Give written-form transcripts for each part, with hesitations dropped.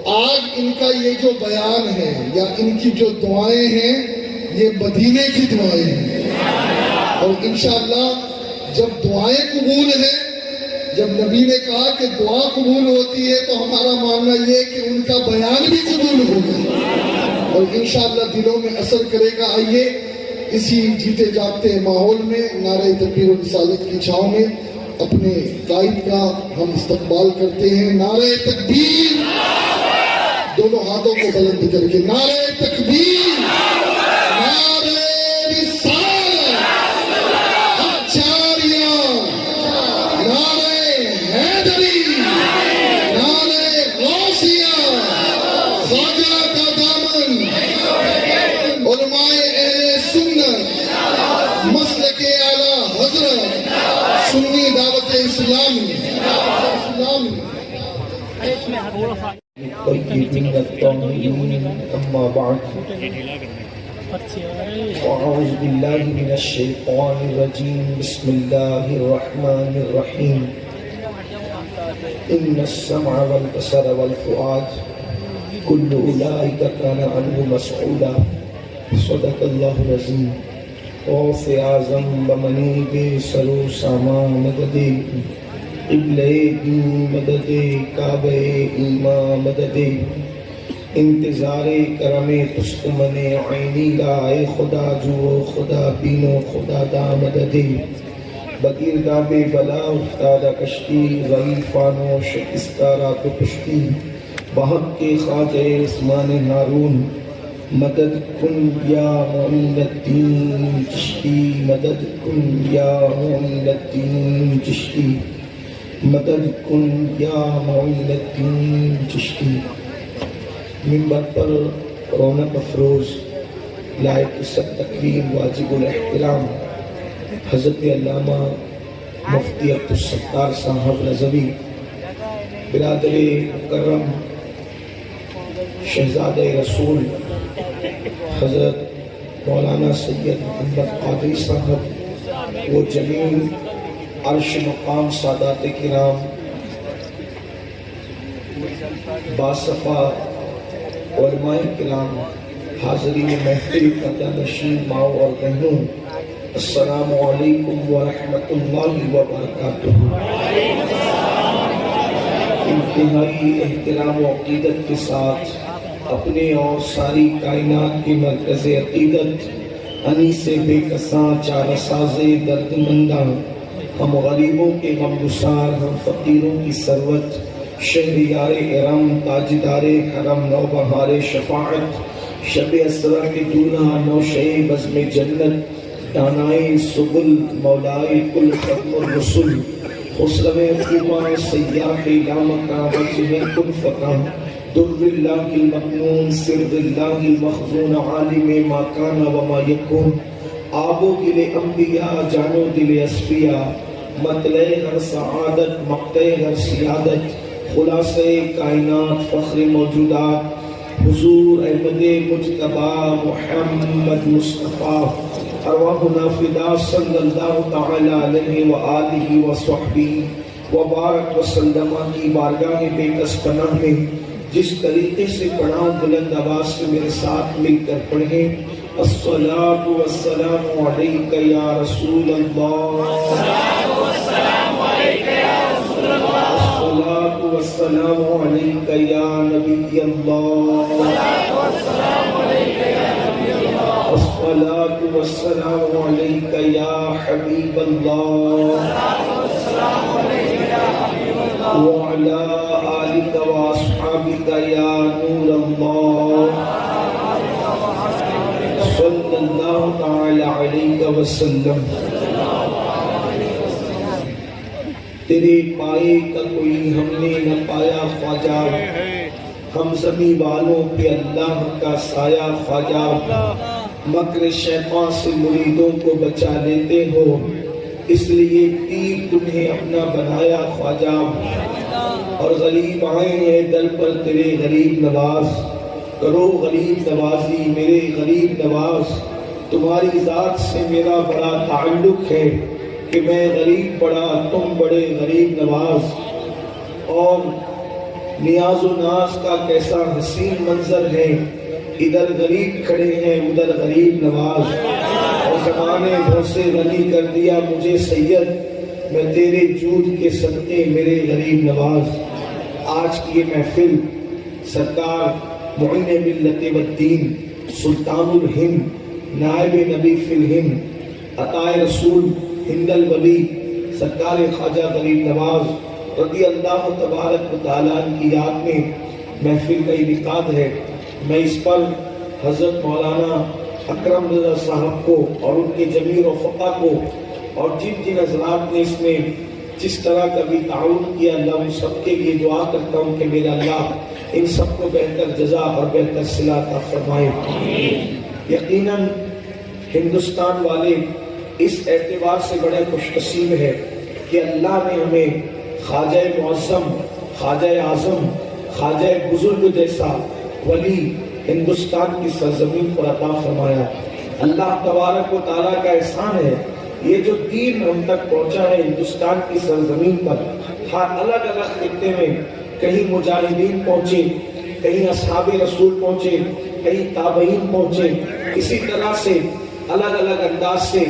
آج ان کا یہ جو بیان ہے یا ان کی جو دعائیں ہیں یہ مدینے کی دعائیں ہیں، اور انشاءاللہ جب دعائیں قبول ہیں، جب نبی نے کہا کہ دعا قبول ہوتی ہے تو ہمارا ماننا یہ کہ ان کا بیان بھی قبول ہوگا اور انشاءاللہ دلوں میں اثر کرے گا۔ آئیے اسی جیتے جاگتے ماحول میں نعرہ تکبیر و رسالت کی چھاؤں میں اپنے قائد کا ہم استقبال کرتے ہیں۔ نعرہ تکبیر، دونوں ہاتھوں کو بلند کر کے نعرہ تکبیر، نعرہ رسالت، اچاریہ، نعرہ حیدری، نعرہ غوثیہ، خواجہ کا دامن، علماء اہل سنت، مسلک اعلیٰ حضرت، سنی دعوت اسلامی، طيبين الطاهرين أما بعد أعوذ بالله من الشيطان الرجيم بسم الله الرحمن الرحيم إن السمع والبصر والفؤاد كل أولئك كان عنه مسؤولا صدق الله العظيم غوث اعظم بمنیب سرو ساما مدد قبلہ دین مدد کعبہ ایمان مدد انتظار کرم تستمن عینی لائے خدا جو خدا بینو خدا دا مدد بگیرداب بلا افتادہ کشتی ضعیفانو شکستہ رات و کشتی بحق کے خواجہ عثمان ہارون مدد کن یا معین الدین چشتی مدد کن یا معین الدین چشتی مدد کن یا معین الدین چشتی۔ منبر پر رونق افروز لائق سب تکریم واجب الاحترام حضرت علامہ مفتی عبدالستار صاحب رضوی، برادر مکرم شہزادہ رسول حضرت مولانا سید محمد قادری صاحب، وہ جمیل عرش مقام سادات کرام، باصفا علماء کرام، حاضرین محفل قدر نشین ماؤ اور بہنوں، السلام علیکم ورحمۃ اللہ وبرکاتہ۔ انتہائی احترام و عقیدت کے ساتھ اپنے اور ساری کائنات کی مرکز عقیدت انیس بے کساں چارہ ساز درد منداں، ہم غریبوں کے غمگسار، ہم فقیروں کی ثروت، شہریار ارم، تاجدار حرم، نوبہار شفاعت، شب اسرا کے دولہا نوشے بزم جنت، دانائے سبل، مولائے کل ختم الرسل، خسرو خوباں سیاح لامکاں، وجہ کن فقاں، در اللہ المکنون، سر اللہ المخزون، عالم ما کان و ما یکون، آب و گل انبیاء، جانو دل اصفیاء، مطلع ہر سعادت، مقطع ہر سیادت، خلاصہ کائنات، فخر موجودات، حضور احمد مجتبی محمد مصطفیٰ، ارواحنا فدا صلی اللہ تعالی علیہ وآلہ وصحبہ وبارک وسلم کی بارگاہ بے کس پناہ میں جس طریقے سے پڑھاؤں بلند آواز سے میرے ساتھ مل کر پڑھیں۔ الصلاة والسلام علیک یا رسول اللہ، الصلاة والسلام علیک یا رسول اللہ، الصلاة والسلام علیک یا نبی اللہ، الصلاة والسلام علیک یا نبی اللہ، الصلاة والسلام علیک یا حبیب اللہ، الصلاة والسلام علیک یا حبیب اللہ، وعلی آلک واصحابک یا نور اللہ، صلی اللہ تعالی علیہ وسلم۔ تیرے پائے کا کوئی ہم نے نہ پایا خواجہ، ہم زمیں والوں پہ اللہ کا سایہ خواجہ، مکر شیطان سے مریدوں کو بچا لیتے ہو، اس لیے تیر تمہیں اپنا بنایا خواجہ، اور غریب آئے ہیں در پر تیرے غریب نواز، کرو غریب نوازی میرے غریب نواز، تمہاری ذات سے میرا بڑا تعلق ہے کہ میں غریب بڑا تم بڑے غریب نواز، اور نیاز و ناز کا کیسا حسین منظر ہے، ادھر غریب کھڑے ہیں ادھر غریب نواز، اور زمانے بھر سے غنی کر دیا مجھے سید، میں تیرے جود کے صدقے میرے غریب نواز۔ آج کی یہ محفل سرکار معین ملت والدین، سلطان الہند، نائب نبی فی الہند، عطائے رسول ہند الولی، سرکار خواجہ غریب نواز رضی اللہ تبارک و تعالیٰ کی یاد میں محفل کا انعقاد ہے۔ میں اس پر حضرت مولانا اکرم رضا صاحب کو اور ان کے جمیع رفقا کو اور جن جن حضرات نے اس میں جس طرح کا بھی تعاون کیا، اللہ ان سب کے لیے دعا کرتا ہوں کہ میرا اللہ ان سب کو بہتر جزا اور بہتر صلہ عطا فرمائے۔ یقیناً ہندوستان والے اس اعتبار سے بڑے خوش نصیب ہے کہ اللہ نے ہمیں خواجہ معظم، خواجہ اعظم، خواجہ بزرگ جیسا ولی ہندوستان کی سرزمین پر عطا فرمایا۔ اللہ تبارک و تعالیٰ کا احسان ہے، یہ جو دین ہم تک پہنچا ہے ہندوستان کی سرزمین پر، ہر الگ الگ خطے میں کہیں مجاہدین پہنچے، کہیں اصحاب رسول پہنچے، کہیں تابعین پہنچے، اسی طرح سے الگ الگ انداز سے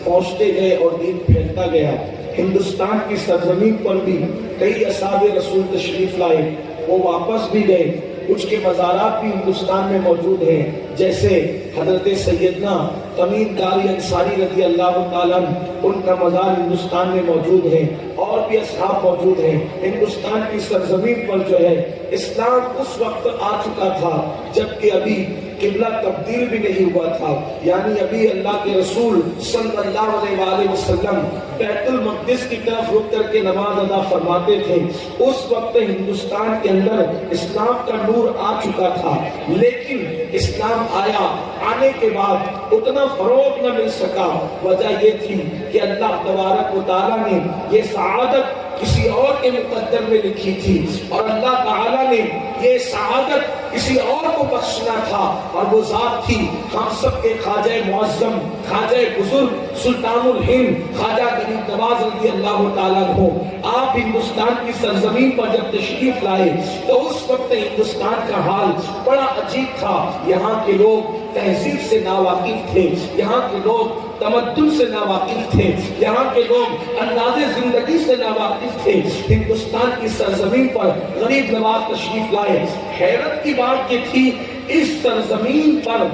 پہنچتے گئے اور دین پھیلتا گیا۔ ہندوستان کی سرزمین پر بھی کئی اصحاب رسول تشریف لائے، وہ واپس بھی گئے، کچھ کے مزارات بھی ہندوستان میں موجود ہیں، جیسے حضرت سیدنا تمیم داری انصاری رضی اللہ تعالیٰ ان کا مزار ہندوستان میں موجود ہے، اور بھی اصحاب موجود ہیں۔ ہندوستان کی سرزمین پر جو ہے اسلام اس وقت آ چکا تھا جبکہ ابھی قبلہ تبدیل بھی نہیں ہوا تھا، یعنی ابھی اللہ کے رسول صلی اللہ علیہ وآلہ وسلم بیت المقدس کی طرف رک کر کے نماز ادا فرماتے تھے۔ اس وقت ہندوستان کے اندر اسلام کا نور آ چکا تھا، لیکن اسلام آیا، آنے کے بعد اتنا فروغ نہ مل سکا۔ وجہ یہ تھی کہ اللہ تبارک و تعالیٰ نے یہ سعادت کسی اور کے مقدر میں لکھی تھی، اور اللہ تعالیٰ نے یہ سعادت کسی اور کو بخشنا تھا، اور وہ ذات تھی ہم سب کے خواجہ معظم، خواجہ بزرگ، سلطان الہند، خواجہ غریب نواز رضی اللہ تعالیٰ عنہ۔ آپ ہندوستان کی سرزمین پر جب تشریف لائے تو اس وقت ہندوستان کا حال بڑا عجیب تھا۔ یہاں کے لوگ تہذیب سے ناواقف تھے، یہاں کے لوگ تمدن سے ناواقف تھے، یہاں کے لوگ انداز زندگی سے ناواقف تھے۔ ہندوستان کی سرزمین پر غریب نواز تشریف لائے۔ حیرت کی بات یہ تھی، اس سرزمین پر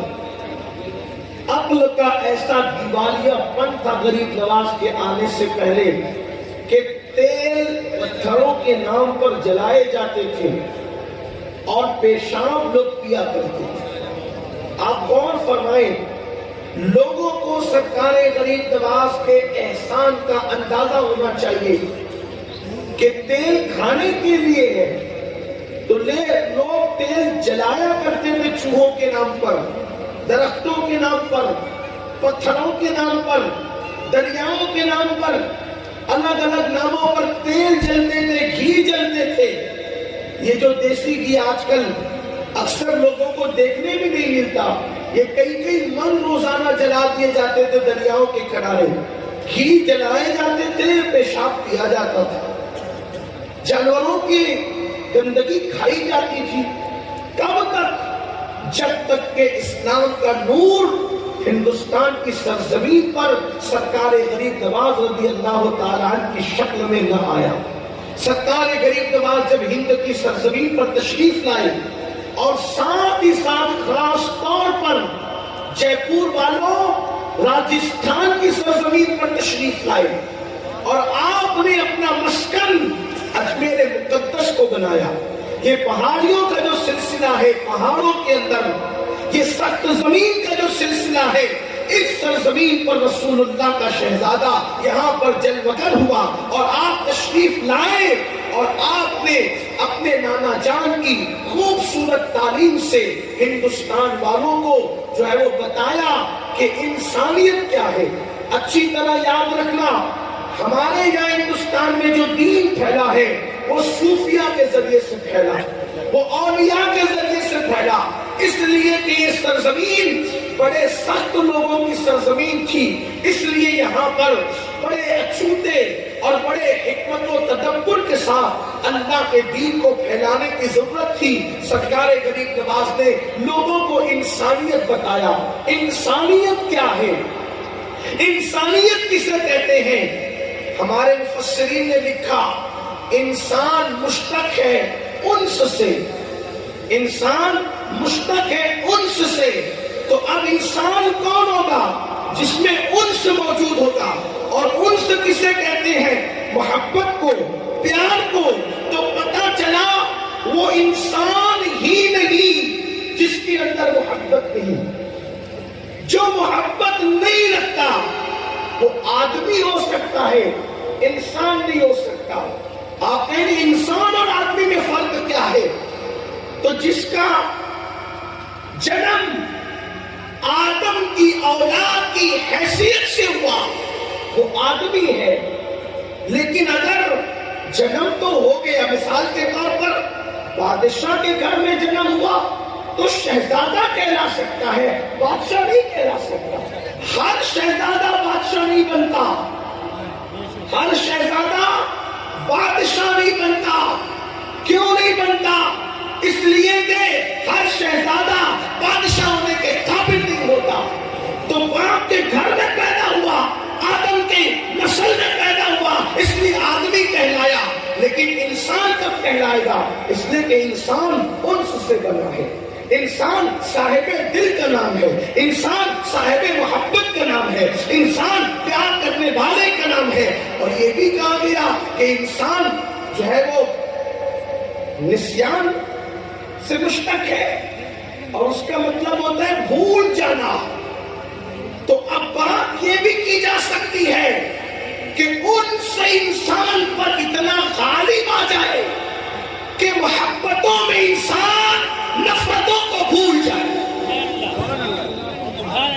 عقل کا ایسا دیوالیہ پن تھا غریب نواز کے آنے سے پہلے کہ تیل پتھروں کے نام پر جلائے جاتے تھے اور پیشاب لوگ پیا کرتے تھے۔ آپ غور فرمائیں، لوگوں کو سرکار غریب نواز کے احسان کا اندازہ ہونا چاہیے کہ تیل کھانے کے لیے ہے تو لوگ تیل جلایا کرتے تھے، چوہوں کے نام پر، درختوں کے نام پر، پتھروں کے نام پر، دریاؤں کے نام پر، الگ الگ ناموں پر تیل جلتے تھے، گھی جلتے تھے۔ یہ جو دیسی گھی آج کل اکثر لوگوں کو دیکھنے بھی نہیں ملتا، یہ کئی من روزانہ جلا دیے جاتے تھے دریاؤں کے کنارے، گھی جلائے جاتے تھے، پیشاب پیا جاتا تھا، جانوروں کی گندگی کھائی جاتی تھی۔ کب تک؟ جب تک کہ اسلام کا نور ہندوستان کی سرزمین پر سرکار غریب نواز رضی اللہ تعالیٰ عنہ کی شکل میں نہ آیا۔ سرکار غریب نواز جب ہند کی سرزمین پر تشریف لائے اور ساتھ ہی ساتھ خاص طور پر جے پور والوں راجستھان کی سرزمین پر تشریف لائے اور آپ نے اپنا مسکن اجمیر مقدس کو بنایا۔ یہ پہاڑیوں کا جو سلسلہ ہے، پہاڑوں کے اندر یہ سخت زمین کا جو سلسلہ ہے، اس سرزمین پر رسول اللہ کا شہزادہ یہاں پر جلوگر ہوا اور آپ تشریف لائے اور آپ نے اپنے نانا جان کی خوبصورت تعلیم سے ہندوستان والوں کو جو ہے وہ بتایا کہ انسانیت کیا ہے۔ اچھی طرح یاد رکھنا، ہمارے یہاں ہندوستان میں جو دین پھیلا ہے وہ صوفیہ کے ذریعے سے پھیلا، وہ اولیاء کے ذریعے سے پھیلا، اس لیے کہ یہ سرزمین بڑے سخت لوگوں کی سرزمین تھی، اس لیے یہاں پر بڑے اچھوتے اور بڑے حکمت و تدبر کے ساتھ اللہ کے دین کو پھیلانے کی ضرورت تھی۔ سرکار غریب نواز نے لوگوں کو انسانیت بتایا۔ انسانیت کیا ہے؟ انسانیت کسے کہتے ہیں؟ ہمارے مفسرین نے لکھا انسان مشتق ہے انس سے، انسان مشتق ہے انس سے۔ تو اب انسان کون ہوگا؟ جس میں انس موجود ہوگا، اور انس کسے کہتے ہیں؟ محبت کو، پیار کو۔ تو پتہ چلا وہ انسان ہی نہیں جس کے اندر محبت نہیں۔ جو محبت نہیں رکھتا وہ آدمی ہو سکتا ہے، انسان نہیں ہو سکتا۔ آپ کہیں گے انسان اور آدمی میں فرق کیا ہے؟ تو جس کا جنم آدم کی اولاد کی حیثیت سے ہوا وہ آدمی ہے، لیکن اگر جنم تو ہو گیا، مثال کے طور پر بادشاہ کے گھر میں جنم ہوا تو شہزادہ کہلا سکتا ہے، بادشاہ نہیں کہلا سکتا۔ ہر شہزادہ بادشاہ نہیں بنتا، ہر شہزادہ بادشاہ نہیں بنتا۔ کیوں نہیں بنتا؟ اس لیے کہ ہر شہزادہ بادشاہ ہونے کے قابل نہیں ہوتا۔ تو باپ کے گھر میں پیدا ہوا، آدم کے نسل میں پیدا ہوا، اس لیے آدمی کہلایا، لیکن انسان کب کہلائے گا؟ اس لیے کہ انسان انس سے بنا ہے، انسان صاحب دل کا نام ہے، انسان صاحب محبت کا نام ہے، انسان پیار کرنے والے کا نام ہے۔ اور یہ بھی کہا گیا کہ انسان جو ہے وہ نسیان سے مشتق ہے، اور اس کا مطلب ہوتا ہے بھول جانا۔ تو اب بات یہ بھی کی جا سکتی ہے کہ ان سے انسان پر اتنا غالب آ جائے کہ محبتوں میں انسان نفرتوں کو بھول جائے،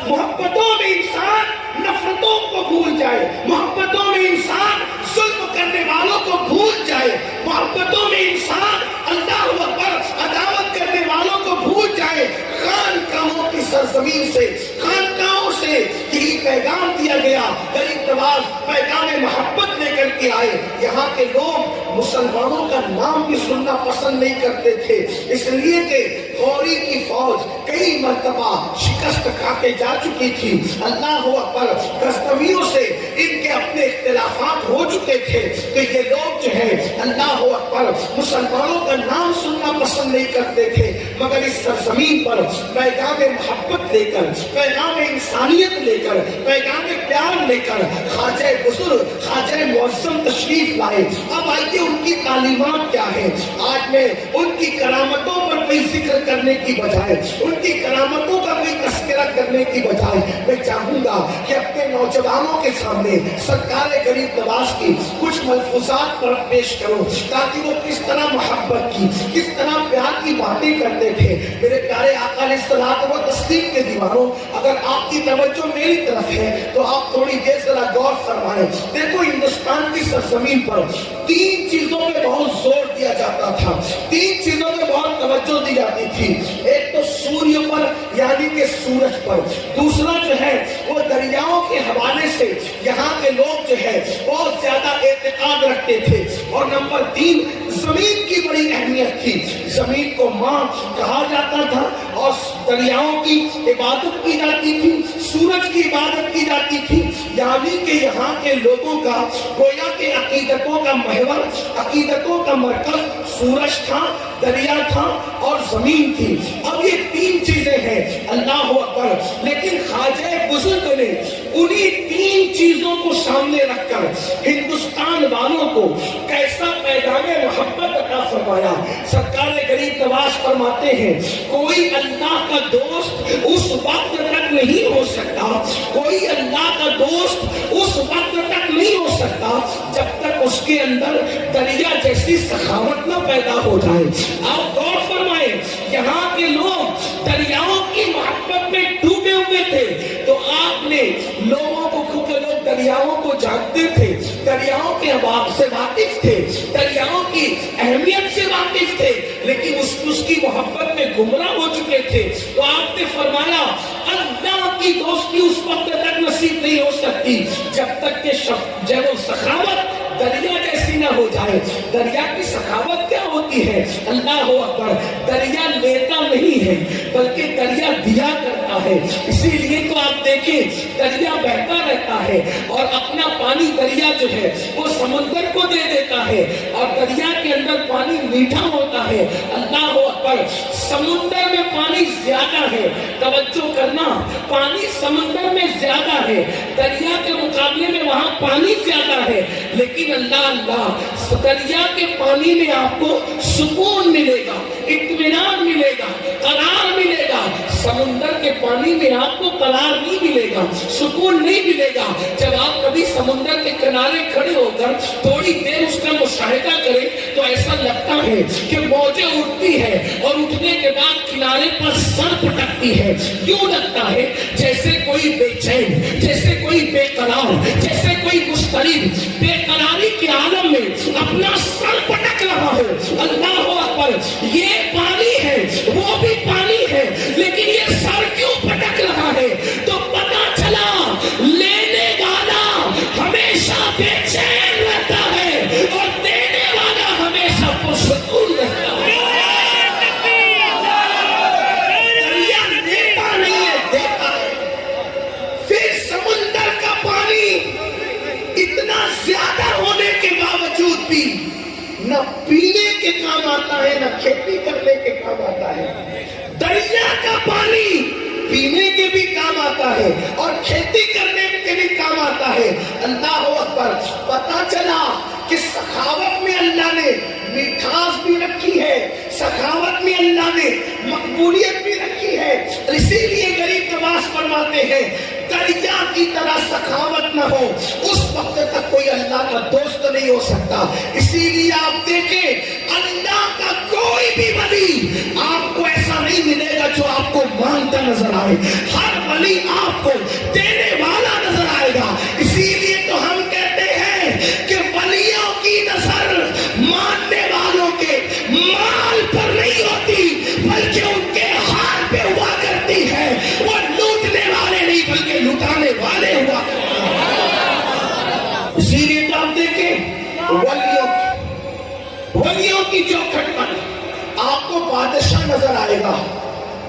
محبتوں میں انسان نفرتوں کو بھول جائے، محبتوں میں انسان ظلم کرنے والوں کو بھول جائے، محبتوں میں انسان اللہ اکبر عداوت کرنے والوں کو بھول جائے۔ خانقاہوں کی سرزمین سے، خانقاہوں سے یہی پیغام دیا گیا۔ غریب نواز پیغام محبت لے کر کے آئے۔ یہاں کے لوگ مسلمانوں کا نام بھی سننا پسند نہیں کرتے تھے، اس لیے کہ غوری کی فوج کئی مرتبہ شکست کھا کے جا چکی تھی۔ اللہ اکبر، غزنویوں سے ان کے اپنے اختلافات ہو چکے تھے، تو یہ لوگ جو ہے اللہ اکبر مسلمانوں کا نام سننا پسند نہیں کرتے تھے۔ مگر اس سرزمین پر پیغام محبت لے کر، پیغام انسانیت لے کر، پیغام پیار لے کر خواجہ بزرگ، خواجہ معظم تشریف لائے۔ اب آئیے ان کی تعلیمات کیا ہیں۔ آج میں ان کی کرامتوں پر کوئی ذکر کرنے کی بجائے، ان کی کرامتوں کا کوئی تذکرہ کرنے کی بجائے، میں چاہوں گا کہ اپنے نوجوانوں کے سامنے سرکار غریب نواز کی کچھ ملفوظات پر پیش کروں، تاکہ وہ کس طرح محبت کی، کس طرح پیار کی باتیں کرتے تھے۔ میرے پیارے آقا علیہ الصلوۃ و تسلیم کے دیوانوں، اگر آپ کی توجہ میری طرف ہے تو آپ تھوڑی دیر ذرا غور فرمائیں۔ دیکھو ہندوستان کی سرزمین پر تین چیزوں پہ بہت زور دیا جاتا تھا، تین چیزوں پہ بہت توجہ دی جاتی تھی۔ ایک تو سوریہ پر یعنی کہ سورج پر، دوسرا جو ہے وہ دریاؤں کے حوالے سے یہاں کے لوگ جو ہے بہت زیادہ اعتقاد رکھتے تھے، اور نمبر تین زمین کی بڑی اہمیت تھی۔ زمین کو ماں کہا جاتا تھا، اور دریاؤں کی عبادت کی جاتی تھی، سورج کی عبادت کی جاتی تھی، یعنی کہ یہاں کے لوگوں کا گویا کہ عقیدتوں کا محور، عقیدتوں کا مرکز سورج تھا، دریا تھا اور زمین تھی۔ اب یہ تین چیزیں ہیں، اللہ اکبر۔ لیکن خواجہ بزرگ نے انہی تین چیزوں کو سامنے رکھ کر ہندوستان والوں کو کیسا پیغام محبت عطا فرمایا۔ سرکار غریب نواز فرماتے ہیں کوئی اللہ کا دوست اس وقت تک نہیں ہو سکتا، کوئی اللہ کا دوست اس وقت تک نہیں ہو سکتا جب تک اس کے اندر دریا جیسی سخاوت نہ پیدا ہو جائے۔ آپ غور فرمائیں، یہاں کے لوگ دریاؤں کی محبت میں ڈوبے ہوئے تھے، تو آپ نے لوگوں کو، کیونکہ لوگ دریاؤں کو جانتے تھے، دریاؤں کے اباب سے واقف تھے، دریاؤں کی اہمیت سے واقف تھے، لیکن اس کی محبت میں گمراہ ہو چکے تھے، تو آپ نے فرمایا اللہ کی دوستی اس وقت تک نصیب نہیں ہو سکتی جب تک کہ جب وہ سخاوت دریا جیسی نہ ہو جائے. دریا کی سخاوت کیا ہوتی ہے؟ اللہ اکبر. دریا لیتا نہیں ہے بلکہ دریا دیا کرتا ہے. اسی لیے تو آپ دیکھیں دریا بہتا رہتا ہے اور اپنا پانی دریا جو ہے وہ سمندر کو دے دیتا ہے اور دریا کے اندر پانی میٹھا ہوتا ہے. اللہ اکبر. سمندر میں پانی زیادہ ہے, توجہ کرنا, پانی سمندر میں زیادہ ہے, دریا کے مقابلے میں وہاں پانی زیادہ ہے, لیکن اللہ دریا کے پانی میں آپ کو سکون ملے گا, اطمینان ملے گا, قرار ملے گا. سمندر کے پانی میں آپ کو قرار نہیں ملے گا, سکون نہیں ملے گا. جب آپ کبھی سمندر کے کنارے کھڑے ہو کر تھوڑی دیر اس کا مشاہدہ کریں تو ایسا لگتا ہے کہ موجیں اٹھتی ہے اور اٹھنے کے بعد کنارے پر سر پٹکتی ہے. یوں لگتا ہے جیسے کوئی بے چین, جیسے کوئی بے قرار, جیسے کوئی مضطرب بے قراری کے عالم میں اپنا سر پٹک رہا ہے. اللہ اکبر. یہ پانی ہے, وہ بھی پانی ہے, لیکن یہ سر کیوں پٹک رہا ہے؟ تو پتا چلا لینے والا ہمیشہ بے چین رہتا ہے اور دینے والا ہمیشہ پرسکون رہتا ہے. دریا لیتا نہیں ہے, دیتا ہے. پھر سمندر کا پانی اتنا زیادہ ہونے کے باوجود بھی نہ پینے کے کام آتا ہے, نہ کھیتی کرنے کے کام آتا ہے. دریا کا پانی پینے کے بھی کام آتا ہے اور کھیتی کرنے کے بھی کام آتا ہے. اللہ اکبر. پتا چلا کہ سخاوت میں اللہ نے میٹھاس بھی رکھی ہے, سخاوت میں اللہ نے مقبولیت بھی رکھی ہے. اسی لیے غریب نواز فرماتے ہیں دریا کی طرح سخاوت نہ ہو اس وقت تک کوئی اللہ کا دوست نہیں ہو سکتا. اسی لیے آپ دیکھیں اللہ کا کوئی بھی ولی آپ کو ایسا نہیں ملے گا جو آپ کو مانگتا نظر آئے. ہر ولی آپ کو دینے والا نظر آئے گا. اسی لیے تو ہم کہتے ہیں کہ ولیوں کی نظر ماننے والوں کے مال پر نہیں ہوتی بلکہ ان کے حال پہ ہوا کرتی ہے. وہ لوٹنے والے نہیں بلکہ لٹانے والے ہوا کرتے ہیں. اسی لیے تو آپ دیکھیں ولیوں کی چوکھٹ پر آپ کو بادشاہ نظر آئے گا,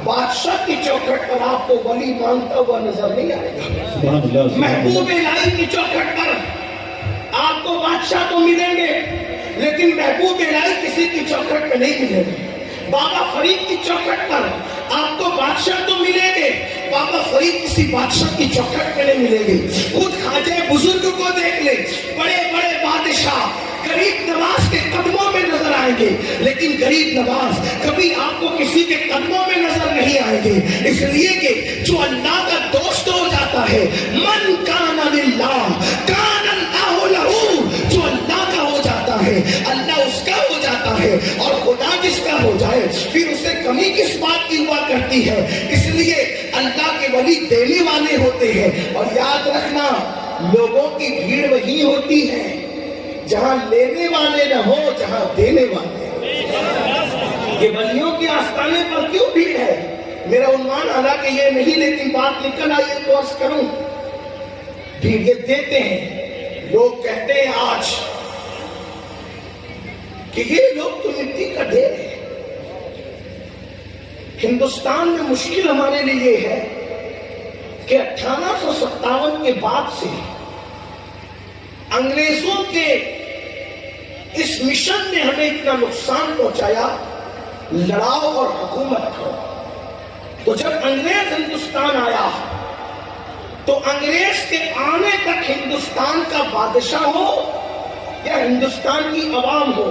بادشاہ کی چوکھٹ پر آپ کو ولی مانگتا ہوا نظر نہیں آئے گا. محبوب الہی کی چوکھٹ پر آپ کو بادشاہ تو ملیں گے لیکن محبوب الہی کسی کی چوکھٹ پہ نہیں ملیں گے. بابا فرید کی چوکھٹ پر آپ کو بادشاہ تو ملیں گے, بابا فرید کسی بادشاہ کی چوکھٹ پہ نہیں ملیں گے. خود خواجہ بزرگ کو دیکھ لیں, بڑے بڑے بادشاہ غریب نواز کے قدموں میں نظر آئیں گے لیکن غریب نواز کبھی آپ کو کسی کے قدموں میں نظر نہیں آئیں گے. اس لیے کہ جو اللہ کا دوست ہو جاتا ہے, من کان للہ کان اللہ لہو, جو اللہ کا ہو جاتا ہے اللہ اس کا ہو جاتا ہے, اور خدا جس کا ہو جائے پھر اسے کمی کس بات کی ہوا کرتی ہے. اس لیے اللہ کے ولی دینے والے ہوتے ہیں. اور یاد رکھنا لوگوں کی بھیڑ وہی ہوتی ہے جہاں لینے والے نہ ہو, جہاں دینے والے. یہ ولیوں کے آستانے پر کیوں بھیڑ ہے؟ میرا عنوان حالانکہ یہ نہیں لیکن بات نکل آئی تو عرض کروں. بھیڑ یہ دیتے ہیں, لوگ کہتے ہیں آج کہ یہ لوگ تو مٹی کا ڈھیر ہے. ہندوستان میں مشکل ہمارے لیے یہ ہے کہ 1857 کے بعد سے انگریزوں کے اس مشن نے ہمیں اتنا نقصان پہنچایا, لڑاؤ اور حکومت کو. تو جب انگریز ہندوستان آیا تو انگریز کے آنے تک ہندوستان کا بادشاہ ہو یا ہندوستان کی عوام ہو,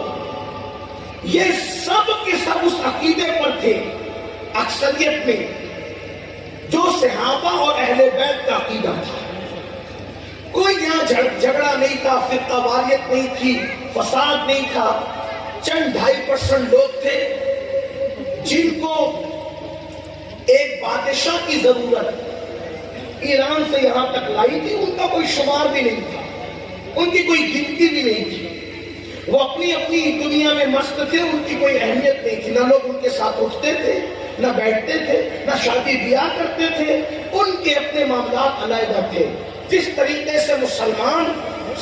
یہ سب کے سب اس عقیدے پر تھے اکثریت میں جو صحابہ اور اہل بیت کا عقیدہ تھا. کوئی یہاں جھگڑا نہیں تھا, فرقہ واریت نہیں تھی, فساد نہیں تھا. چند 2.5% لوگ تھے جن کو ایک بادشاہ کی ضرورت ایران سے یہاں تک لائی تھی. ان کا کوئی شمار بھی نہیں تھا, ان کی کوئی گنتی بھی نہیں تھی. وہ اپنی اپنی دنیا میں مست تھے, ان کی کوئی اہمیت نہیں تھی. نہ لوگ ان کے ساتھ اٹھتے تھے نہ بیٹھتے تھے، نہ شادی بیاہ کرتے تھے، ان کے اپنے معاملات علیحدہ تھے۔ جس طریقے سے مسلمان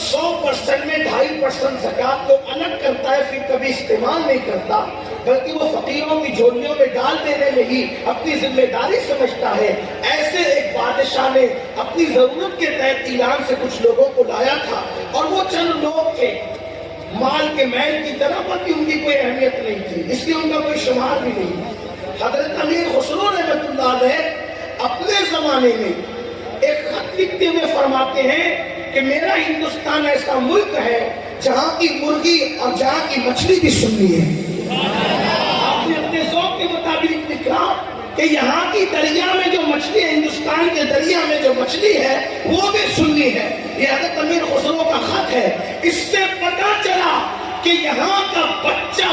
100% میں 2.5% زکوٰۃ کو الگ کرتا ہے، پھر کبھی استعمال نہیں کرتا، بلکہ وہ فقیروں کی جھولیوں میں ڈال دینے میں ہی اپنی ذمہ داری سمجھتا ہے، ایسے ایک بادشاہ نے اپنی ضرورت کے تحت ایران سے کچھ لوگوں کو لایا تھا، اور وہ چند لوگ تھے مال کے میل کی طرح، باقی ان کی کوئی اہمیت نہیں تھی، اس لیے ان کا کوئی شمار بھی نہیں۔ حضرت امیر خسرو رحمۃ اللہ علیہ اپنے زمانے میں ایک خط لکھتے ہوئے فرماتے ہیں کہ میرا ہندوستان ایسا ملک ہے جہاں کی مرغی اور جہاں کی مچھلی بھی سنی ہے۔ آپ نے اپنے ذوق کے مطابق لکھا کہ یہاں کی دریا میں جو مچھلی ہے، ہندوستان کے دریا میں جو مچھلی ہے وہ بھی سنی ہے۔ یہ حضرت امیر خسرو کا خط ہے۔ اس سے پتہ چلا کہ یہاں کا بچہ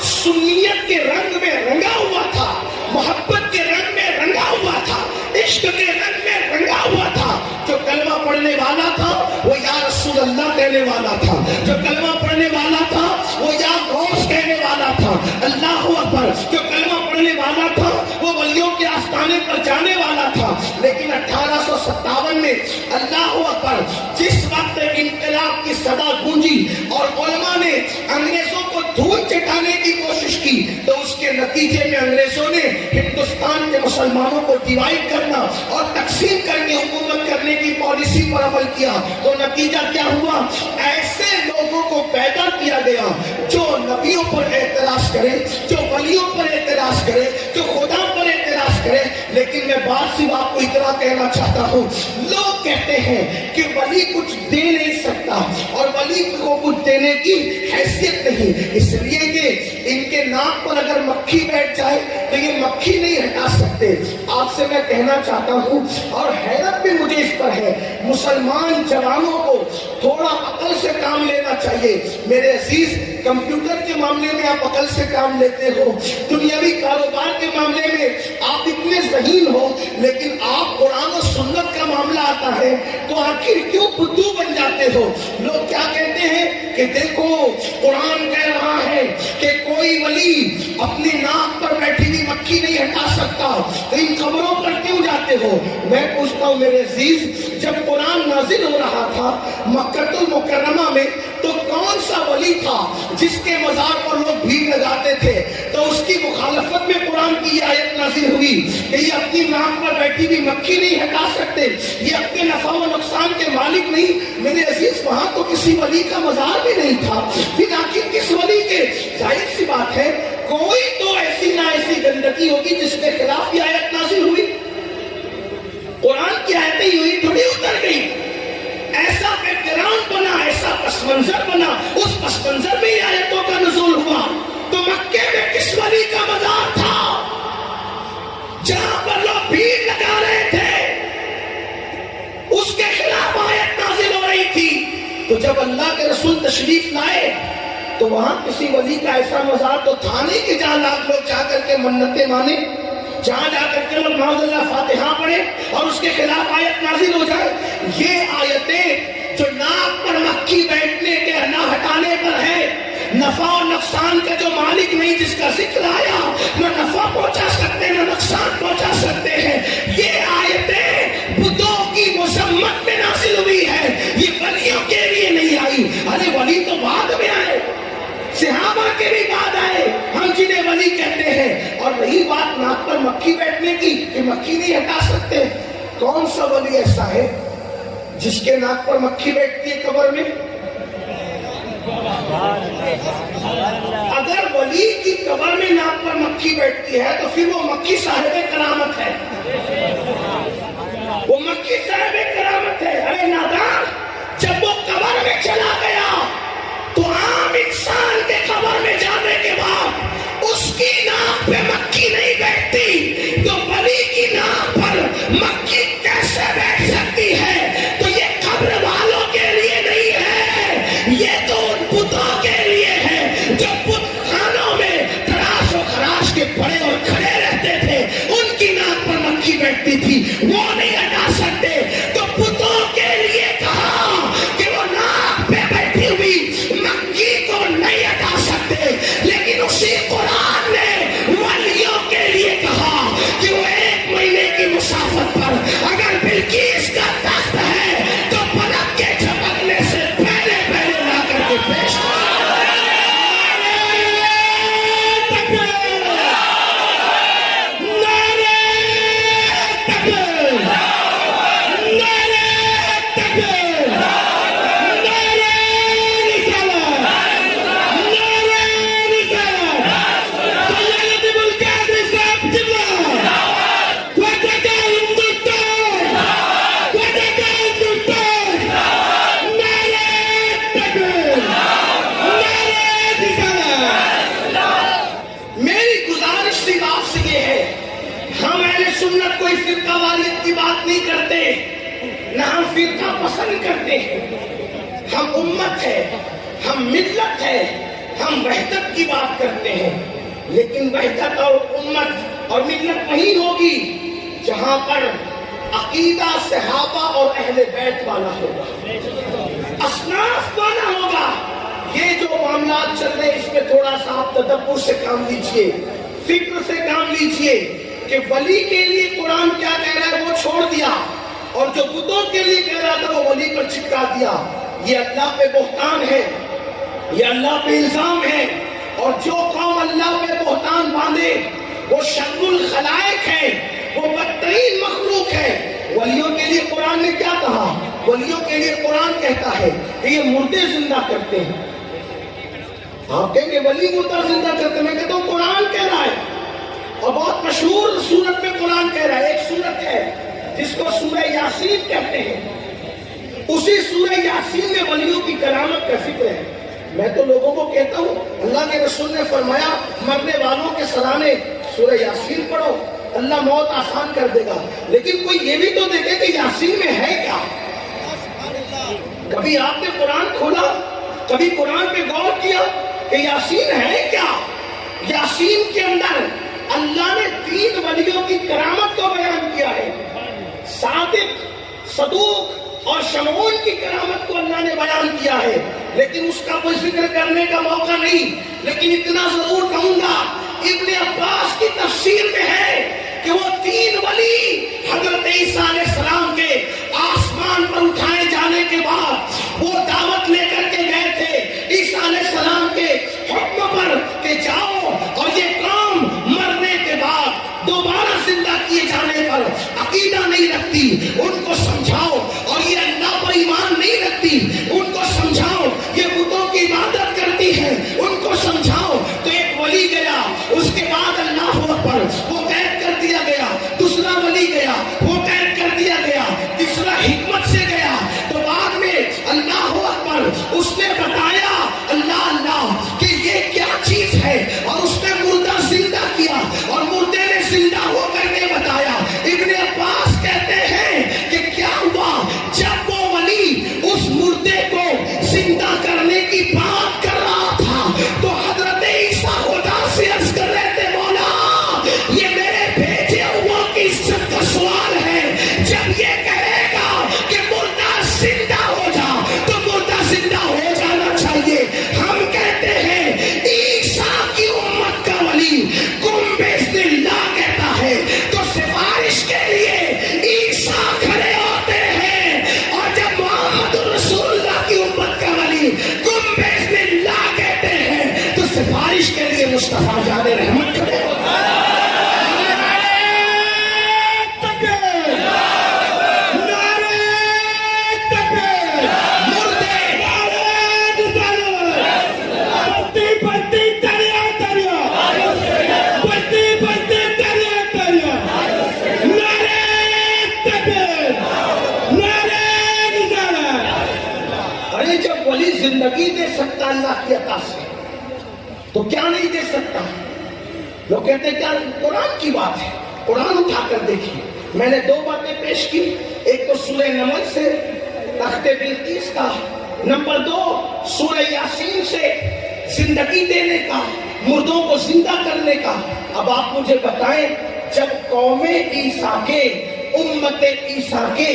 سنیت کے رنگ میں رنگا ہوا تھا، محبت کے رنگ میں رنگا ہوا تھا، عشق کے رنگ میں رنگا ہوا تھا۔ جو کلمہ پڑھنے والا تھا وہ یا رسول اللہ کہنے والا تھا، جو کلمہ پڑھنے والا تھا وہ یا غوث کہنے والا تھا، اللہ اکبر، جو کلمہ پڑھنے والا تھا وہ ولیوں کے آستانے پر جانے والا تھا۔ لیکن 1857 میں اللہ اکبر جس وقت انقلاب کی صدا گونجی اور علماء نے انگریزوں کو دھول چٹانے کی کوشش کی، تو اس کے نتیجے میں انگریزوں نے ہندوستان کے مسلمانوں کو ڈیوائیڈ کرنا اور تقسیم کر کے حکومت کرنے کی پالیسی پر عمل کیا۔ تو نتیجہ کیا ہوا؟ ایسے لوگوں کو پیدا کیا گیا جو نبیوں پر اعتراض کرے، جو ولیوں پر اعتراض کرے، جو خدا پر اعتراض کرے۔ لیکن میں بات صرف آپ کو اتنا کہنا چاہتا ہوں، لوگ کہتے ہیں کہ ولی کچھ دے نہیں سکتا اور ولی کو کچھ دینے کی حیثیت نہیں، اس لیے کہ ان کے ناک پر اگر مکھی بیٹھ جائے تو یہ مکھی نہیں ہٹا سکتے۔ آپ سے میں کہنا چاہتا ہوں، اور حیرت بھی مجھے اس پر ہے، مسلمان جوانوں کو تھوڑا عقل سے کام لینا چاہیے۔ میرے عزیز، کمپیوٹر کے معاملے میں آپ عقل سے کام لیتے ہو، دنیاوی کاروبار کے معاملے میں آپ اتنے ذہین ہو، لیکن آپ قرآن و سنت کا معاملہ آتا ہے تو آخر کیوں بدھو بن جاتے ہو؟ لوگ کیا کہتے ہیں کہ دیکھو قرآن کہہ رہا ہے کہ کوئی ولی اپنی ناک پر بیٹھی ہوئی مکھی نہیں ہٹا سکتا، تو ان خبروں پر کیوں جاتے ہو؟ میں پوچھتا ہوں میرے عزیز، جب قرآن نازل ہو رہا تھا مکہ المکرمہ میں، تو کون سا ولی تھا جس کے مزار پر لوگ بھیڑ لگاتے تھے؟ تو اس کی مخالفت میں قرآن کی یہ آیت نازل ہوئی کہ یہ اپنی ناک پر بیٹھی ہوئی مکھی نہیں ہٹا سکتے، یہ اپنے نفع و نقصان کے مالک نہیں۔ میرے عزیز، وہاں تو کسی ولی کا مزار بھی نہیں تھا، پھر آخر کس ولی کے؟ ظاہر سی بات ہے کوئی تو ایسی نہ ایسی گندگی ہوگی جس کے خلاف یہ آیت نازل ہوئی۔ قرآن کی آیتیں ہوئی تھوڑی اتر گئی، ایسا بیک گراؤنڈ بنا، ایسا پس منظر بنا، اس پس منظر میں یہ آیتوں کا نزول ہوا۔ تو مکے میں کس ولی کا مزار تھا جہاں پر لوگ بھیڑ لگا رہے تھے؟ اس کے خلاف آیت نازل ہو رہی تھی۔ تو جب اللہ کے رسول تشریف لائے تو وہاں کسی ولی کا ایسا مزار تو تھا نہیں کہ جہاں لوگ جا کر کے منتیں مانے، جہاں جا کر کے لوگ معاذ اللہ فاتحہ پڑھے اور اس کے خلاف آیت نازل ہو جائے۔ یہ آیتیں جو ناک پر مکھی بیٹھنے کے نہ ہٹانے پر ہے، نفع اور نقصان کا جو مالک نہیں جس کا ذکر آیا، نہ نفع پہنچا سکتے نہ نقصان پہنچا سکتے ہیں، یہ آیتیں بدھوں کی مذمت میں نازل ہوئی ہے، یہ ولیوں کے لیے نہیں آئی۔ ارے ولی تو بعد میں آئے، صحابہ کے بھی بعد آئے، ہم جنہیں ولی کہتے ہیں۔ اور رہی بات ناک پر مکھی بیٹھنے کی کہ مکھی نہیں ہٹا سکتے، کون سا ولی ایسا ہے جس کے ناک پر مکھی بیٹھتی ہے قبر میں؟ اگر ولی کی قبر میں ناک پر مکھی بیٹھتی ہے تو پھر وہ مکھی صاحب کرامت ہے، وہ مکھی صاحب کرامت ہے۔ ارے نادان، جب وہ قبر میں چلا گیا تو عام انسان کے قبر میں جانے کے بعد اس کی ناک پہ مکھی نہیں بیٹھتی، تو ولی کی ناک پر مکھی کیسے بیٹھ سکتی ہے؟ تو یہ قبر والوں کے لیے نہیں ہے، یہ تو ان بتوں کے لیے ہے جو بت خانوں میں تراش و خراش کے بڑے اور کھڑے رہتے تھے، ان کی ناک پر مکھی بیٹھتی تھی، وہ نہیں ہٹا سکتے۔ تو بتوں کے لیے کہا کہ وہ ناک پہ بیٹھی ہوئی مکھی کو نہیں ہٹا سکتے، لیکن اسی قرآن نے ولیوں کے کثافت پر اگر بلقیس کا تخت ہے تو پلک کے جھپکنے سے پہلے پہلے لا کر کے پیش فرقہ پسند کرتے ہیں. ہم امت ہے, ہم ملت ہے, ہم وحدت کی بات کرتے ہیں, لیکن وحدت اور امت اور ملت وہی ہوگی جہاں پر عقیدہ صحابہ اور اہل بیت والا ہوگا, اصناف والا ہوگا. یہ جو معاملات چل رہے اس میں تھوڑا سا آپ تدبر سے کام لیجئے, فکر سے کام لیجئے کہ ولی کے لیے قرآن کیا کہہ رہا ہے وہ چھوڑ دیا, اور جو بتوں کے لیے کہہ رہا تھا وہ ولی پر چپکا دیا. یہ اللہ پہ بہتان ہے, یہ اللہ پہ الزام ہے, اور جو قوم اللہ پہ بہتان باندھے وہ شر الخلائق ہے, وہ بدترین مخلوق ہے. ولیوں کے لیے قرآن نے کیا کہا؟ ولیوں کے لیے قرآن کہتا ہے کہ یہ مردے زندہ کرتے ہیں. آپ کہیں گے ولی مردہ زندہ کرتے ہیں, میں کہتا ہوں قرآن کہہ رہا ہے, اور بہت مشہور سورت میں قرآن کہہ رہا ہے. ایک سورت ہے جس کو سورہ یاسین کہتے ہیں, اسی سورہ یاسین میں ولیوں کی کرامت کا ذکر ہے. میں تو لوگوں کو کہتا ہوں اللہ کے رسول نے فرمایا مرنے والوں کے سرانے سورہ یاسین پڑھو, اللہ موت آسان کر دے گا. لیکن کوئی یہ بھی تو دیکھے کہ یاسین میں ہے کیا. کبھی آپ نے قرآن کھولا, کبھی قرآن پہ غور کیا کہ یاسین ہے کیا؟ یاسین کے اندر اللہ نے 3 ولیوں کی کرامت کو بیان کیا ہے. صادق, صدوق اور شمعون کی کرامت کو اللہ نے بیان کیا ہے, لیکن اس کا کوئی ذکر کرنے کا موقع نہیں. لیکن اتنا ضرور کہوں گا, ابن عباس کی تفسیر میں ہے کہ وہ 3 ولی حضرت عیسیٰ علیہ السلام کے آسمان پر اٹھائے جانے کے بعد وہ دعوت لے کر کے گئے تھے عیسیٰ علیہ السلام کے حکم پر کہ جاؤ اور یہ قوم مرنے کے بعد دوبارہ زندہ کیے جانے پر عقیدہ نہیں رکھتی, ان کو سمجھاؤ. اور یہ اللہ پر ایمان نہیں رکھتی, ان کو سمجھاؤ. یہ بتوں کی عبادت کرتی ہے, ان کو سمجھاؤ. تو ایک ولی گیا, اس کے بعد اللہ اکبر وہ قید کر دیا گیا. دوسرا ولی گیا, وہ قید کر دیا گیا. تیسرا حکمت سے گیا, تو بعد میں اللہ اکبر اس نے بتایا اللہ اللہ کہ یہ کیا چیز ہے, اور اس نے مردہ زندہ کیا, اور مردے نے زندہ ہو کر کے بتایا. ابن عباس کہتے ہیں کہ کیا ہوا جب وہ ولی اس مردے کو زندہ کرنے کی بات کر رہا تھا تو حضرت عیسیٰ خدا سے عرض کر رہے تھے مولا یہ میرے بھیجے ہوا کی عزت کا سوال ہے, جب یہ کہے گا کہ مردہ زندہ ہو جا تو مردہ زندہ ہو جانا چاہیے. ہم کہتے ہیں عیسیٰ کی امت کا ولی قم بإذن اللہ کہتا ہے تو سفارش کے لیے عیسیٰ کھڑے ہوتے ہیں, اور جب محمد رسول اللہ کی امت کا ولی قم بإذن اللہ کہتے ہیں تو سفارش کے لیے مصطفیٰ جان رحمت کھڑے ہوتے ہیں. زندگی دے سکتا اللہ کی عطا سے تو کیا نہیں دے سکتا. لوگ کہتے ہیں کیا قرآن کی بات ہے, قرآن اٹھا کر دیکھیے. میں نے 2 باتیں پیش کی, ایک تو سورہ نمل سے تخت بلقیس کا, نمبر 2 سورہ یاسین سے زندگی دینے کا, مردوں کو زندہ کرنے کا. اب آپ مجھے بتائیں جب قوم عیسیٰ کے, امت عیسیٰ کے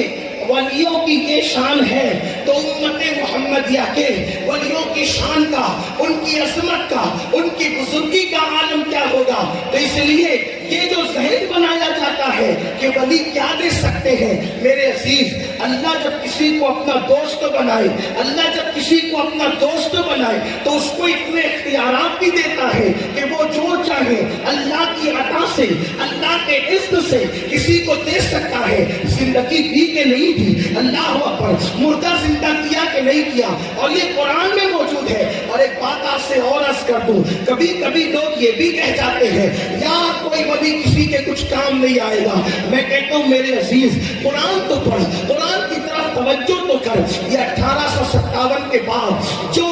ولیوں کی یہ شان ہے تو امت محمدیہ کے ولیوں کی شان کا, ان کی عظمت کا, ان کی بزرگی کا عالم کیا ہوگا. تو اس لیے یہ جو ذہن بنایا جاتا ہے کہ ولی کیا سکتے ہیں. میرے عزیز, اللہ جب کسی کو اپنا دوست بنائے, اللہ جب کسی کو اپنا دوست بنائے تو اس کو اتنے اختیارات بھی دیتا ہے کہ وہ جو چاہے اللہ کی عطا سے, اللہ کے عزت سے کسی کو دے سکتا ہے. زندگی دی کہ نہیں دی, اللہ اکبر, مردہ زندہ کیا کہ نہیں کیا, اور یہ قرآن میں موجود ہے. اور ایک بات آپ سے اور عرض کر دوں, کبھی کبھی لوگ یہ بھی کہہ جاتے ہیں یار کوئی ولی کسی کے کچھ کام نہیں آئے گا. میں کہتا ہوں میرے عزیز, قرآن تو پڑھ, قرآن کی طرف توجہ تو کر. یہ 1857 کے بعد جو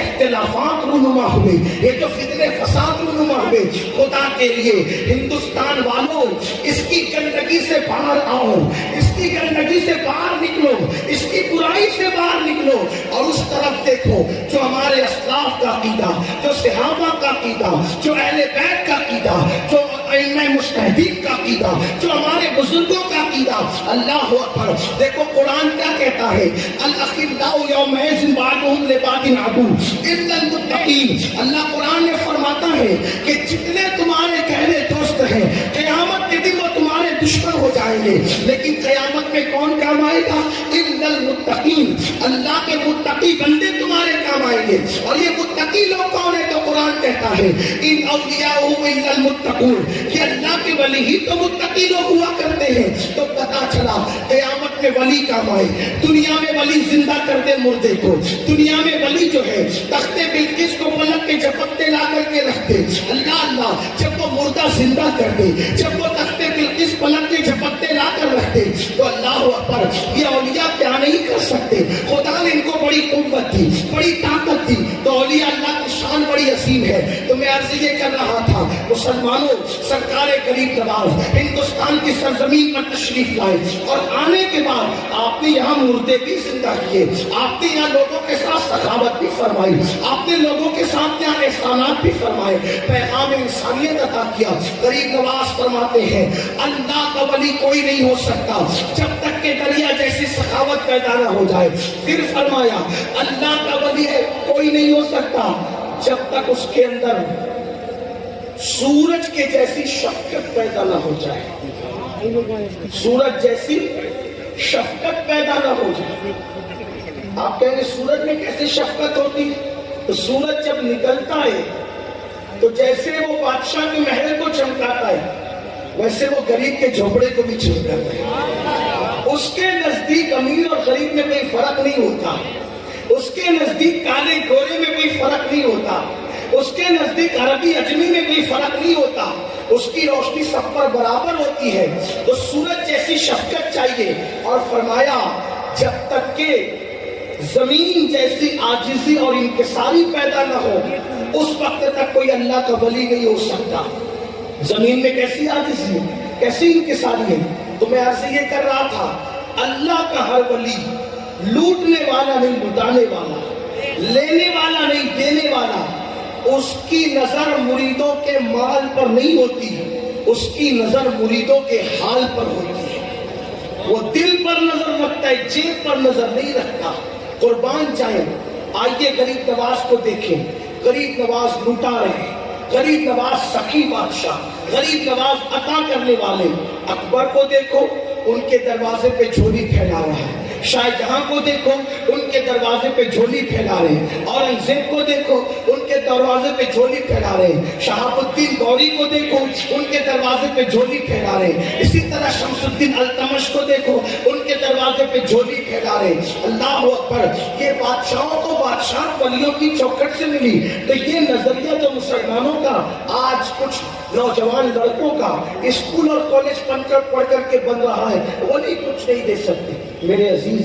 اختلافات رونما ہوئے, یہ جو فتنے فساد رونما ہوئے, خدا کے لیے ہندوستان والوں اس کی گندگی سے باہر آؤ, اس کی گندگی سے باہر نکلو, اس کی برائی سے باہر نکلو, اور اس طرف دیکھو جو ہمارے اسلاف کا عقیدہ, جو صحابہ کا عقیدہ, جو اہل بیت کا عقیدہ, جو ائمہ مجتہدین کا عقیدہ, جو ہمارے بزرگوں کا عقیدہ. اللہ اکبر, دیکھو قرآن کیا کہتا ہے, الاخلاء یومئذ بعضهم لبعض عدو الا المتقین. اللہ قرآن میں فرماتا ہے کہ جتنے تمہارے گہرے دوست ہیں قیامت کے دن وہ تمہارے دشمن ہو جائیں گے, لیکن قیامت میں کون کام آئے گا؟ الا المتقین, اللہ کے متقی بندے تمہارے کام آئیں گے. اور یہ متقی لوگ کون ہے؟ تو قرآن کہتا ہے ان اولیاء الا المتقون, کہ اللہ کے ولی ہی تو متقی لوگ ہوا کرتے ہیں. تو پتا چلا قیامت میں ولی کام آئے. دنیا میں ولی زندہ کر دے مردے کو, دنیا میں ولی جو ہے تختے بلقیس کو پلک کے جھپٹے لا کر کے رکھ دے. اللہ اللہ, جب وہ مردہ زندہ کر دے, جب وہ تختے بلقیس پلک کے جھپٹے لا کر رکھ دے, تو اللہ اکبر, یہ اولیاء کیا نہیں کر سکتے. خدا نے ان کو بڑی قوت دی, بڑی طاقت دی. تو اولیاء اللہ کی شان بڑی عظیم ہے. تو میں عرض یہ کر رہا تھا, مسلمانوں, سرکار غریب نواز ہندوستان کی سرزمین پر تشریف لائے, اور آنے کے بعد آپ نے یہاں مردے بھی زندہ کیے, آپ نے یہاں لوگوں کے ساتھ سخاوت بھی فرمائی, آپ نے لوگوں کے ساتھ یہاں احسانات بھی فرمائے, پیغام انسانیت عطا کیا. غریب نواز فرماتے ہیں اللہ کا ولی کوئی نہیں ہو سکتا جب تک کہ دریا جیسی سخاوت پیدا نہ ہو جائے. پھر فرمایا اللہ کا ولی کوئی نہیں ہو سکتا جب تک اس کے اندر سورج کے جیسی شفقت پیدا نہ ہو جائے, سورج جیسی شفقت پیدا نہ ہو جائے. آپ کہیں گے سورج میں کیسے شفقت ہوتی ہے؟ تو سورج جب نکلتا ہے تو جیسے وہ بادشاہ کے محل کو چمکاتا ہے ویسے وہ غریب کے جھوپڑے کو بھی چمکاتا ہے. اس کے نزدیک امیر اور غریب میں کوئی فرق نہیں ہوتا, اس کے نزدیک کالے گورے میں کوئی فرق نہیں ہوتا, اس کے نزدیک عربی اجمی میں کوئی فرق نہیں ہوتا, اس کی روشنی سب پر برابر ہوتی ہے. تو سورج جیسی شفقت چاہیے. اور فرمایا جب تک کہ زمین جیسی عاجزی اور انکساری پیدا نہ ہو اس وقت تک کوئی اللہ کا ولی نہیں ہو سکتا. زمین میں کیسی عاجزی ہے, کیسی انکساری ہے. تو میں عرض یہ کر رہا تھا اللہ کا ہر ولی لوٹنے والا نہیں, لٹانے والا, لینے والا نہیں, دینے والا. اس کی نظر مریدوں کے مال پر نہیں ہوتی, اس کی نظر مریدوں کے حال پر ہوتی ہے. وہ دل پر نظر رکھتا ہے, جیب پر نظر نہیں رکھتا. قربان جائیں. آئیے غریب نواز کو دیکھیں, غریب نواز لوٹا رہے, غریب نواز سخی بادشاہ, غریب نواز عطا کرنے والے. اکبر کو دیکھو ان کے دروازے پہ جھولی پھیلا رہا ہے, شاہ جہاں کو دیکھو ان کے دروازے پہ جھولی پھیلا رہے ہیں, اورنگزیب کو دیکھو ان کے دروازے پہ جھولی پھیلا رہے ہیں, شہاب الدین غوری کو دیکھو ان کے دروازے پہ جھولی پھیلا رہے ہیں, اسی طرح شمس الدین التمش کو دیکھو ان کے دروازے پہ جھولی پھیلا رہے ہیں. اللہ اکبر. یہ بادشاہوں کو بادشاہ ولیوں کی چوکھٹ سے ملی. تو یہ نظریہ جو مسلمانوں کا آج کچھ نوجوان لڑکوں کا اسکول اور کالج پڑھ کر کے بن رہا ہے, ولی کچھ نہیں دے سکتے. میرے عزیز,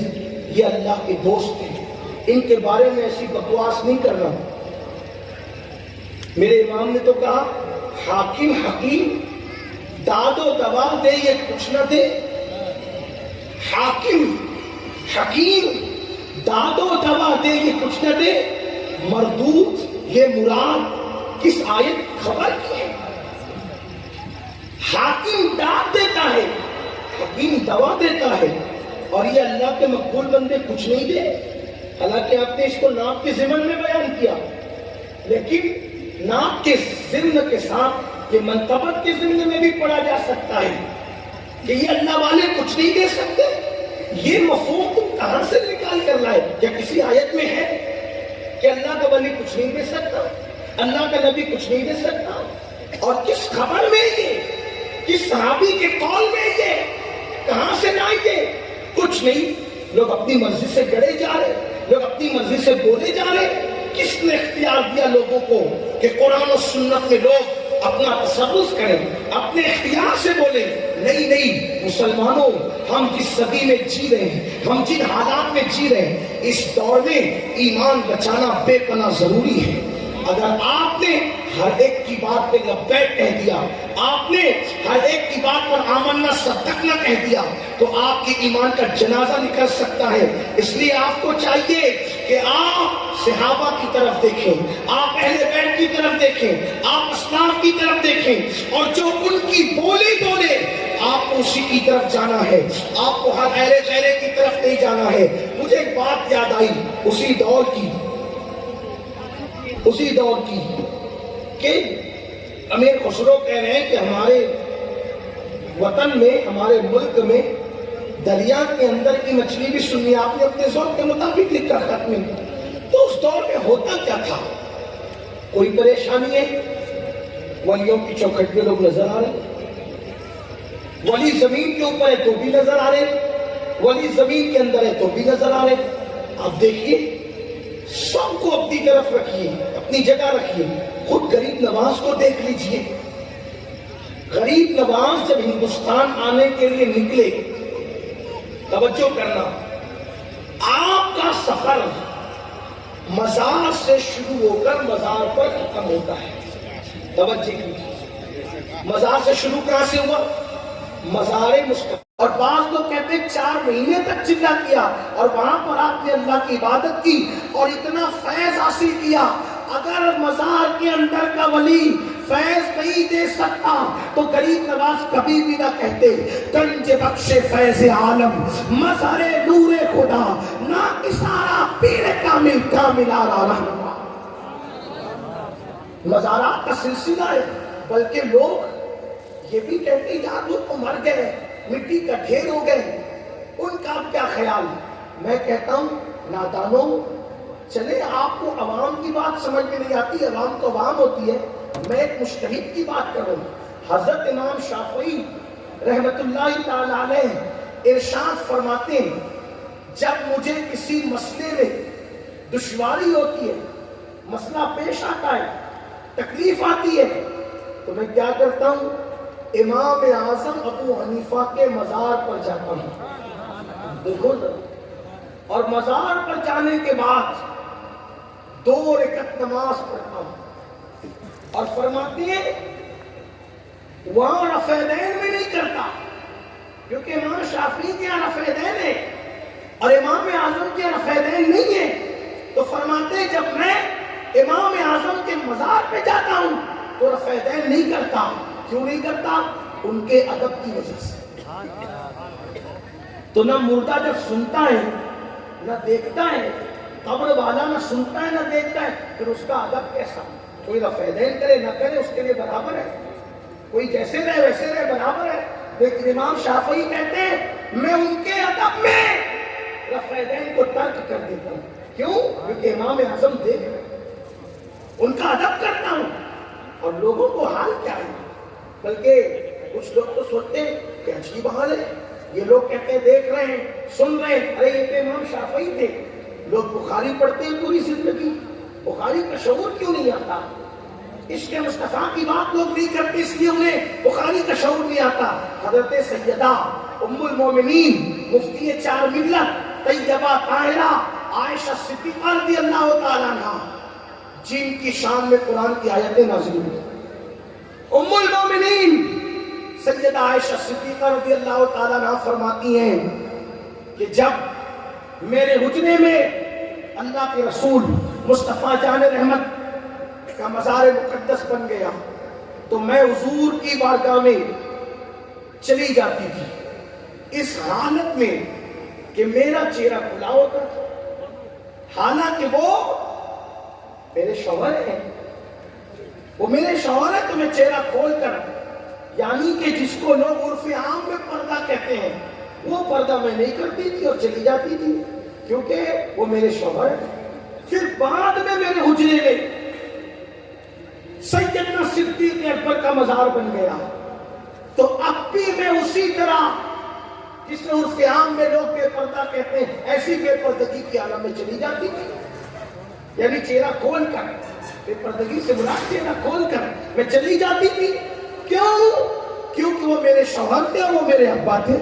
یہ اللہ کے دوست ہیں, ان کے بارے میں ایسی بکواس نہیں کر رہا. میرے امام نے تو کہا حاکم حکیم داد و دوا دے یہ کچھ نہ دے. حاکم حکیم داد و دوا دے یہ کچھ نہ دے. مردود یہ مراد کس آیت خبر کی ہے؟ حاکم داد دیتا ہے, حکیم دوا دیتا ہے, اور یہ اللہ کے مقبول بندے کچھ نہیں دے. حالانکہ آپ نے اس کو نعت کے ضمن میں بیان کیا, لیکن نعت کے ضمن کے ساتھ یہ منقبت کے ضمن میں بھی پڑھا جا سکتا ہے. کہ یہ اللہ والے کچھ نہیں دے سکتے؟ یہ مفہوم تم کہاں سے نکال کر لائے؟ کیا کسی آیت میں ہے کہ اللہ کا ولی کچھ نہیں دے سکتا، اللہ کا نبی کچھ نہیں دے سکتا؟ اور کس خبر میں یہ، کس صحابی کے قول میں یہ، کہاں سے لائے یہ؟ کچھ نہیں. لوگ اپنی مرضی سے گڑے جا رہے، لوگ اپنی مرضی سے بولے جا رہے. کس نے اختیار دیا لوگوں کو کہ قرآن و سنت میں لوگ اپنا تصرف کریں، اپنے اختیار سے بولیں؟ نہیں مسلمانوں، ہم جس صدی میں جی رہے ہیں، ہم جن حالات میں جی رہے ہیں، اس دور میں ایمان بچانا بے پناہ ضروری ہے. اگر آپ نے ہر ایک کی بات پہ لبیک کہہ دیا، آپ نے ہر ایک کی بات پر آمنا صدقنا کہہ دیا، تو آپ کے ایمان کا جنازہ نکل سکتا ہے. اس لیے آپ کو چاہیے کہ آپ صحابہ کی طرف دیکھیں، آپ اہل بیت کی طرف دیکھیں، آپ اسلاف کی طرف دیکھیں، اور جو ان کی بولے آپ کو اسی کی طرف جانا ہے. آپ کو ہر اہل غیرے کی طرف نہیں جانا ہے. مجھے ایک بات یاد آئی اسی دور کی کہ امیر خسرو کہہ رہے ہیں کہ ہمارے وطن میں، ہمارے ملک میں دریا کے اندر کی مچھلی بھی سنی. آپ نے اپنے ذوق کے مطابق لکھا خط میں. تو اس دور میں ہوتا کیا تھا؟ کوئی پریشانی ہے؟ ولیوں کی چوکھٹ پہ لوگ نظر آ رہے، ولی زمین کے اوپر ہے تو بھی نظر آ رہے، ولی زمین کے اندر ہے تو بھی نظر آ رہے. آپ دیکھیے، سب کو اپنی طرف رکھیے، اپنی جگہ رکھیے. خود غریب نواز کو دیکھ لیجئے. غریب نواز جب ہندوستان آنے کے لیے نکلے، توجہ کرنا، آپ کا سفر مزار سے شروع ہو کر مزار پر ختم ہوتا ہے. توجہ کیجیے، مزار سے شروع کہاں سے ہوا؟ مزار مصطفیٰ. اور بعض لوگ کہتے ہیں 4 مہینے تک چلا کیا، اور وہاں پر آپ نے اللہ کی عبادت کی اور اتنا فیض حاصل کیا. اگر مزار کے اندر کا ولی فیض نہیں دے سکتا تو غریب نواز کبھی بھی نہ کہتے گنج بخش فیض عالم مظہر نور خدا نہ کسارا پیر کامل کامل آرا رہنما. مزارات کا سلسلہ ہے. بلکہ لوگ یہ بھی کہتے ہیں یار وہ تو مر گئے، مٹی کا ڈھیر ہو گئے، ان کا اب کیا خیال؟ میں کہتا ہوں نادانوں، چلے آپ کو عوام کی بات سمجھ میں نہیں آتی، عوام تو عوام ہوتی ہے. میں ایک مجتہد کی بات کروں. حضرت امام شافعی رحمت اللہ تعالی علیہ ارشاد فرماتے ہیں، جب مجھے کسی مسئلے میں دشواری ہوتی ہے، مسئلہ پیش آتا ہے، تکلیف آتی ہے، تو میں کیا کرتا ہوں؟ امام اعظم ابو حنیفہ کے مزار پر جاتا ہوں. دیکھو اور مزار پر جانے کے بعد 2 رکعت نماز پڑھتا ہوں. اور فرماتے ہیں وہاں رفع دین میں نہیں کرتا، کیونکہ امام شافعی کے یہاں رفع دین ہے اور امام اعظم کے رفع دین نہیں ہے. تو فرماتے ہیں جب میں امام اعظم کے مزار پہ جاتا ہوں تو رفع دین نہیں کرتا. کیوں نہیں کرتا؟ ان کے ادب کی وجہ سے. تو نہ مردہ جب سنتا ہے نہ دیکھتا ہے، قبر والا نہ سنتا ہے نہ دیکھتا ہے، پھر اس کا ادب کیسا؟ کوئی رفع دین کرے نہ کرے اس کے لیے برابر ہے، کوئی جیسے رہے ویسے رہے برابر ہے. لیکن امام شافعی کہتے ہیں میں ان کے ادب میں رفع دین کو ترک کر دیتا ہوں. کیوں؟ کیونکہ امام اعظم دیکھ رہے ہیں، ان کا ادب کرتا ہوں. اور لوگوں کو حال کیا ہے؟ بلکہ کچھ لوگ تو سوچتے ہیں کہ عجیب حال ہے، یہ لوگ کہتے ہیں دیکھ رہے ہیں، سن رہے ہیں. ارے یہ تو امام شافعی تھے. لوگ بخاری پڑھتے ہیں پوری زندگی، بخاری کا شعور کیوں نہیں آتا؟ عشق مصطفیٰ کی بات لوگ نہیں کرتے، اس لیے انہیں بخاری کا شعور نہیں آتا. حضرت سیدہ ام المومنین مفتی 4 ملت طیبہ طاہرہ عائشہ صدیقہ رضی اللہ تعالیٰ عنہا، جن کی شان میں قرآن کی آیتیں نازل ہوئی. ام المومنین سیدہ عائشہ صدیقہ رضی اللہ تعالیٰ عنہا فرماتی ہیں کہ جب میرے حجرے میں اللہ کے رسول مصطفیٰ جان رحمت کا مزار مقدس بن گیا تو میں حضور کی بارگاہ میں چلی جاتی تھی اس حالت میں کہ میرا چہرہ کھلا ہوتا تھا، حالانکہ وہ میرے شوہر ہیں، وہ میرے شوہر ہیں. تو میں چہرہ کھول کر یعنی کہ جس کو لوگ عرف عام میں پردہ کہتے ہیں، وہ پردہ میں نہیں کرتی تھی اور چلی جاتی تھی کیونکہ وہ میرے شوہر ہیں۔ پھر بعد میں میرے حجرے میں سیدنا صدیق اکبر کا مزار بن گیا، تو اب بھی میں اسی طرح جس میں عرف عام میں لوگ بے پردہ کہتے ہیں، ایسی بے پردگی کی عالم میں چلی جاتی تھی، یعنی چہرہ کھول کر، بے پردگی سے مراد چہرہ کھول کر میں چلی جاتی تھی۔ کیوں؟ کیونکہ وہ میرے شوہر تھے اور وہ میرے ابا تھے۔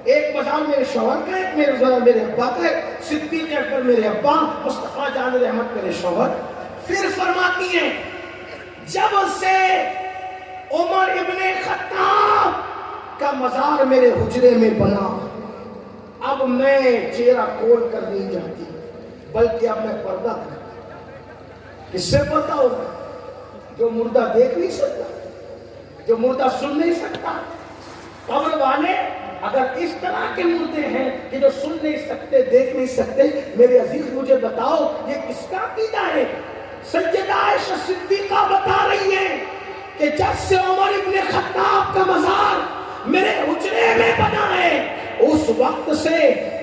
ایک مزار میرے شوہر کا، ایک میرے ابا کا ہے، صدیق اکبر میرے ابا، مصطفیٰ جان رحمت میرے شوہر۔ پھر فرماتی ہیں جب سے عمر ابن خطاب کا مزار میرے حجرے میں بنا، اب میں چہرہ کھول کر نہیں جاتی، بلکہ اب میں پردہ کرتا۔ کس سے پردہ ہوگا؟ جو مردہ دیکھ نہیں سکتا، جو مردہ سن نہیں سکتا۔ قبر والے اگر اس طرح کے مردے ہیں کہ جو سن نہیں سکتے، دیکھ نہیں سکتے، میرے عزیز مجھے بتاؤ یہ کس کا عقیدہ ہے؟ سیدہ عائشہ صدیقہ بتا رہی ہے کہ جب سے عمر ابن خطاب کا مزار میرے حجرے میں بنا ہے، اس وقت سے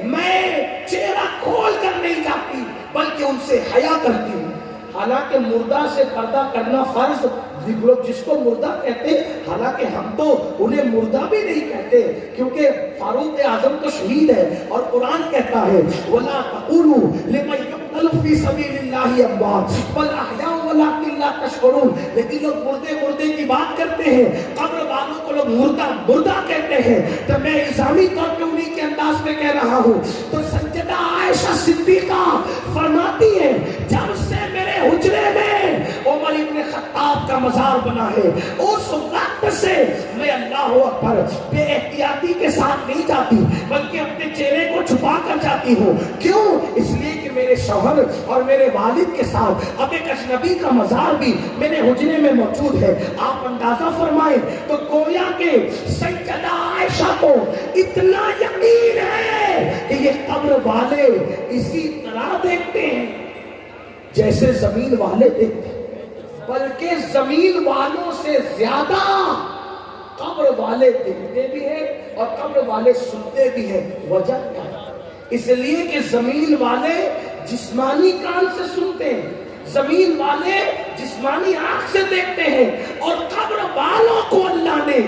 میں چہرہ کھول کر نہیں جاتی، بلکہ ان سے حیا کرتی ہوں۔ حالانکہ مردہ سے پردہ کرنا فرض، لوگ جس کو مردہ کہتے ہیں، حالانکہ ہم تو انہیں مردہ بھی نہیں کہتے، کیونکہ فاروق اعظم تو شہید ہے اور قرآن کہتا ہے وَلَا تَقُولُوا لِمَنْ يُقْتَلُ فِي سَبِيلِ اللَّهِ أَمْوَاتٌ بَلْ أَحْيَاءٌ وَلَٰكِن لَا تَشْعُرُونَ۔ لیکن لوگ مردے کی بات کرتے ہیں، قبر والوں کو لوگ مردہ کہتے ہیں، تو میں الزامی طور پہ انہی کے انداز میں کہہ رہا ہوں۔ تو سیدہ عائشہ صدیقہ فرماتی ہے جب سے میرے حجرے میں عمر ابن خطاب کا مزار بنا ہے، اس وقت سے میں اللہ اکبر بے احتیاطی کے ساتھ نہیں جاتی، بلکہ اپنے چہرے کو چھپا کر جاتی ہوں۔ کیوں؟ اس لیے کہ میرے شوہر اور میرے والد کے ساتھ اب ایک اجنبی کا مزار بھی میرے حجرے میں موجود ہے۔ آپ اندازہ فرمائیں تو گویا کہ سیدہ عائشہ کو اتنا یقین ہے کہ یہ قبر والے اسی طرح دیکھتے ہیں جیسے زمین والے دیکھتے ہیں، بلکہ زمین والوں سے زیادہ قبر والے دیکھتے بھی ہیں اور قبر والے سنتے بھی ہیں۔ وجہ کیا ہے؟ اس لیے کہ زمین والے جسمانی کان سے سنتے ہیں، زمین والے جسمانی آنکھ سے دیکھتے ہیں، اور قبر والوں کو اللہ نے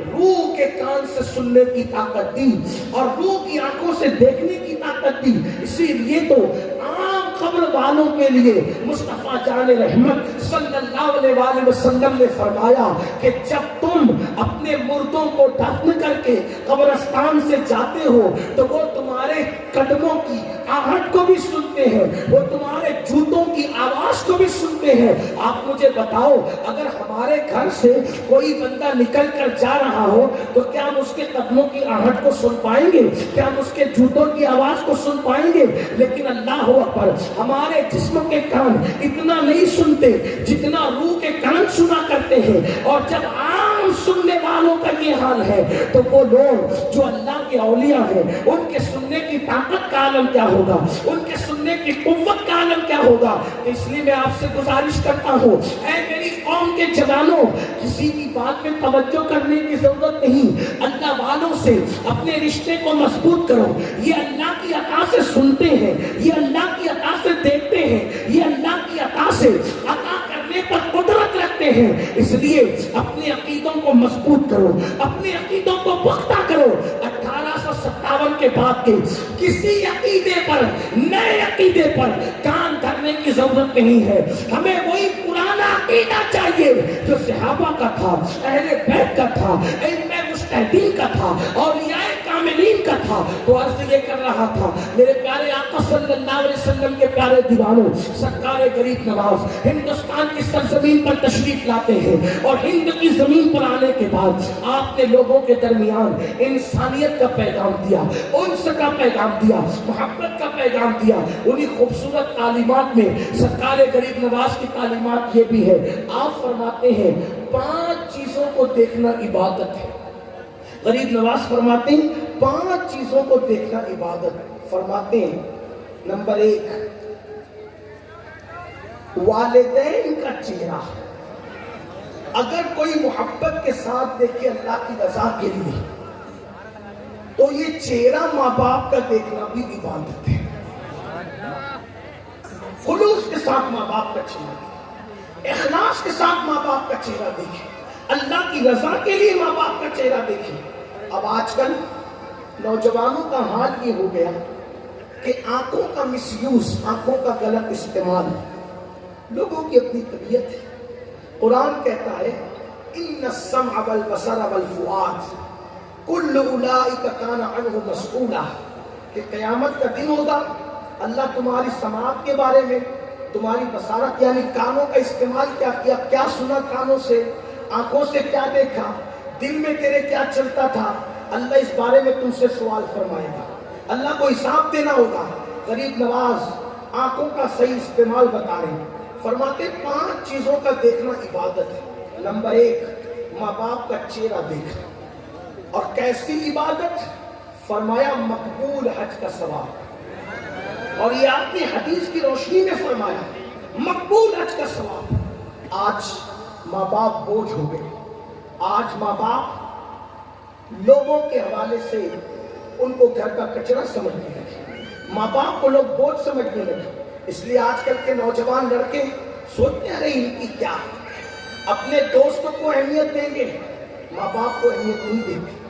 روح کے کان سے سننے کی طاقت دی اور روح کی آنکھوں سے دیکھنے کی طاقت دی۔ اسی لیے تو عام قبر والوں کے لیے مصطفیٰ جان رحمت صلی اللہ علیہ وآلہ وسلم نے فرمایا کہ جب تم اپنے مردوں کو دفن کر کے قبرستان سے جاتے ہو تو وہ تمہارے قدموں کی آہٹ کو بھی سنتے ہیں، وہ تمہارے جوتوں کی آواز کو بھی سنتے ہیں۔ آپ مجھے بتاؤ، اگر ہمارے گھر سے کوئی بندہ نکل کر جا رہا ہو تو کیا ہم اس کے قدموں کی آہٹ کو سن پائیں گے؟ کیا ہم اس کے جوتوں کی آواز کو سن پائیں گے؟ لیکن اللہ اکبر، ہمارے جسم کے کان اتنا نہیں سنتے جتنا روح کے کان سنا کرتے ہیں۔ اور جب عام سننے والوں کا یہ حال ہے تو وہ لوگ جو اللہ کے اولیاء ہیں ان کے سننے کی طاقت کا عالم کیا ہوگا، ان کے سننے کی قوت کا عالم کیا ہوگا۔ تو اس لیے میں آپ سے گزارش کرتا ہوں، اے میری قوم کے جوانوں، کسی کی بات پہ توجہ کرنے کی ضرورت نہیں، اللہ والوں سے اپنے رشتے کو مضبوط کرو۔ یہ اللہ کی عطا سے سنتے ہیں، یہ اللہ کی عطا سے دیکھتے ہیں، یہ اللہ کی عطا سے عطا کرنے پر قدرت رکھتے ہیں۔ اس لیے اپنے عقیدوں کو مضبوط کرو، اپنے عقیدوں کو پختہ کرو۔ 1857 کے بعد کے کسی عقیدے پر، نئے عقیدے پر کام کرنے کی ضرورت نہیں ہے۔ ہمیں وہی پرانا عقیدہ چاہیے جو صحابہ کا تھا، اہل بیت کا تھا، ائمہ مجتہدین کا تھا، اولیاء کاملین کا تھا۔ تو عرض یہ کر رہا تھا، میرے پیارے آقا صلی اللہ علیہ وسلم کے پیارے دیوانوں، سرکار غریب نواز ہندوستان کی سرزمین پر تشریف لاتے ہیں، اور ہند کی زمین پر آنے کے بعد آپ نے لوگوں کے درمیان انسانیت کا پیغام دیا، انس کا پیغام دیا، محبت کا پیغام دیا۔ انہی خوبصورت تعلیمات میں سرکار غریب نواز کی تعلیمات یہ بھی ہے، آپ فرماتے ہیں 5 چیزوں کو دیکھنا عبادت ہے۔ غریب نواز فرماتے ہیں 5 چیزوں کو دیکھنا عبادت۔ فرماتے ہیں نمبر 1 والدین کا چہرہ، اگر کوئی محبت کے ساتھ دیکھے اللہ کی رضا کے لیے تو یہ چہرہ ماں باپ کا دیکھنا بھی عبادت ہے. خلوص کے ساتھ ماں باپ کا چہرہ دیکھے, اخلاص کے ساتھ ماں باپ کا چہرہ دیکھے, اللہ کی رضا کے لیے ماں باپ کا چہرہ دیکھے. اب آج کل نوجوانوں کا حال یہ ہو گیا کہ آنکھوں کا مس یوز, آنکھوں کا غلط استعمال لوگوں کی اپنی طبیعت ہے. قرآن کہتا ہے ان السمع والبصر والفؤاد کل اولئک کان عنہ مسئولا, کہ قیامت کا دن ہوگا, اللہ تمہاری سماعت کے بارے میں, تمہاری بصارت یعنی کانوں کا استعمال کیا کیا, کیا سنا کانوں سے, آنکھوں سے کیا دیکھا, دل میں تیرے کیا چلتا تھا, اللہ اس بارے میں تم سے سوال فرمائے گا. اللہ کو حساب دینا ہوگا. غریب نواز آنکھوں کا صحیح استعمال بتا رہے ہیں, فرماتے 5 چیزوں کا دیکھنا عبادت ہے. نمبر 1 ماں باپ کا چہرہ دیکھنا. اور کیسی عبادت؟ فرمایا مقبول حج کا ثواب. اور یہ آپ نے حدیث کی روشنی میں فرمایا مقبول حج کا ثواب. آج ماں باپ بوجھ ہو گئے. آج ماں باپ لوگوں کے حوالے سے ان کو گھر کا کچرا سمجھنے لگے, ماں باپ کو لوگ بوجھ سمجھنے لگے. اس لیے آج کل کے نوجوان لڑکے سوچتے ہیں ان کی کیا, اپنے دوستوں کو اہمیت دیں گے, ماں باپ کو اہمیت نہیں دیں گے.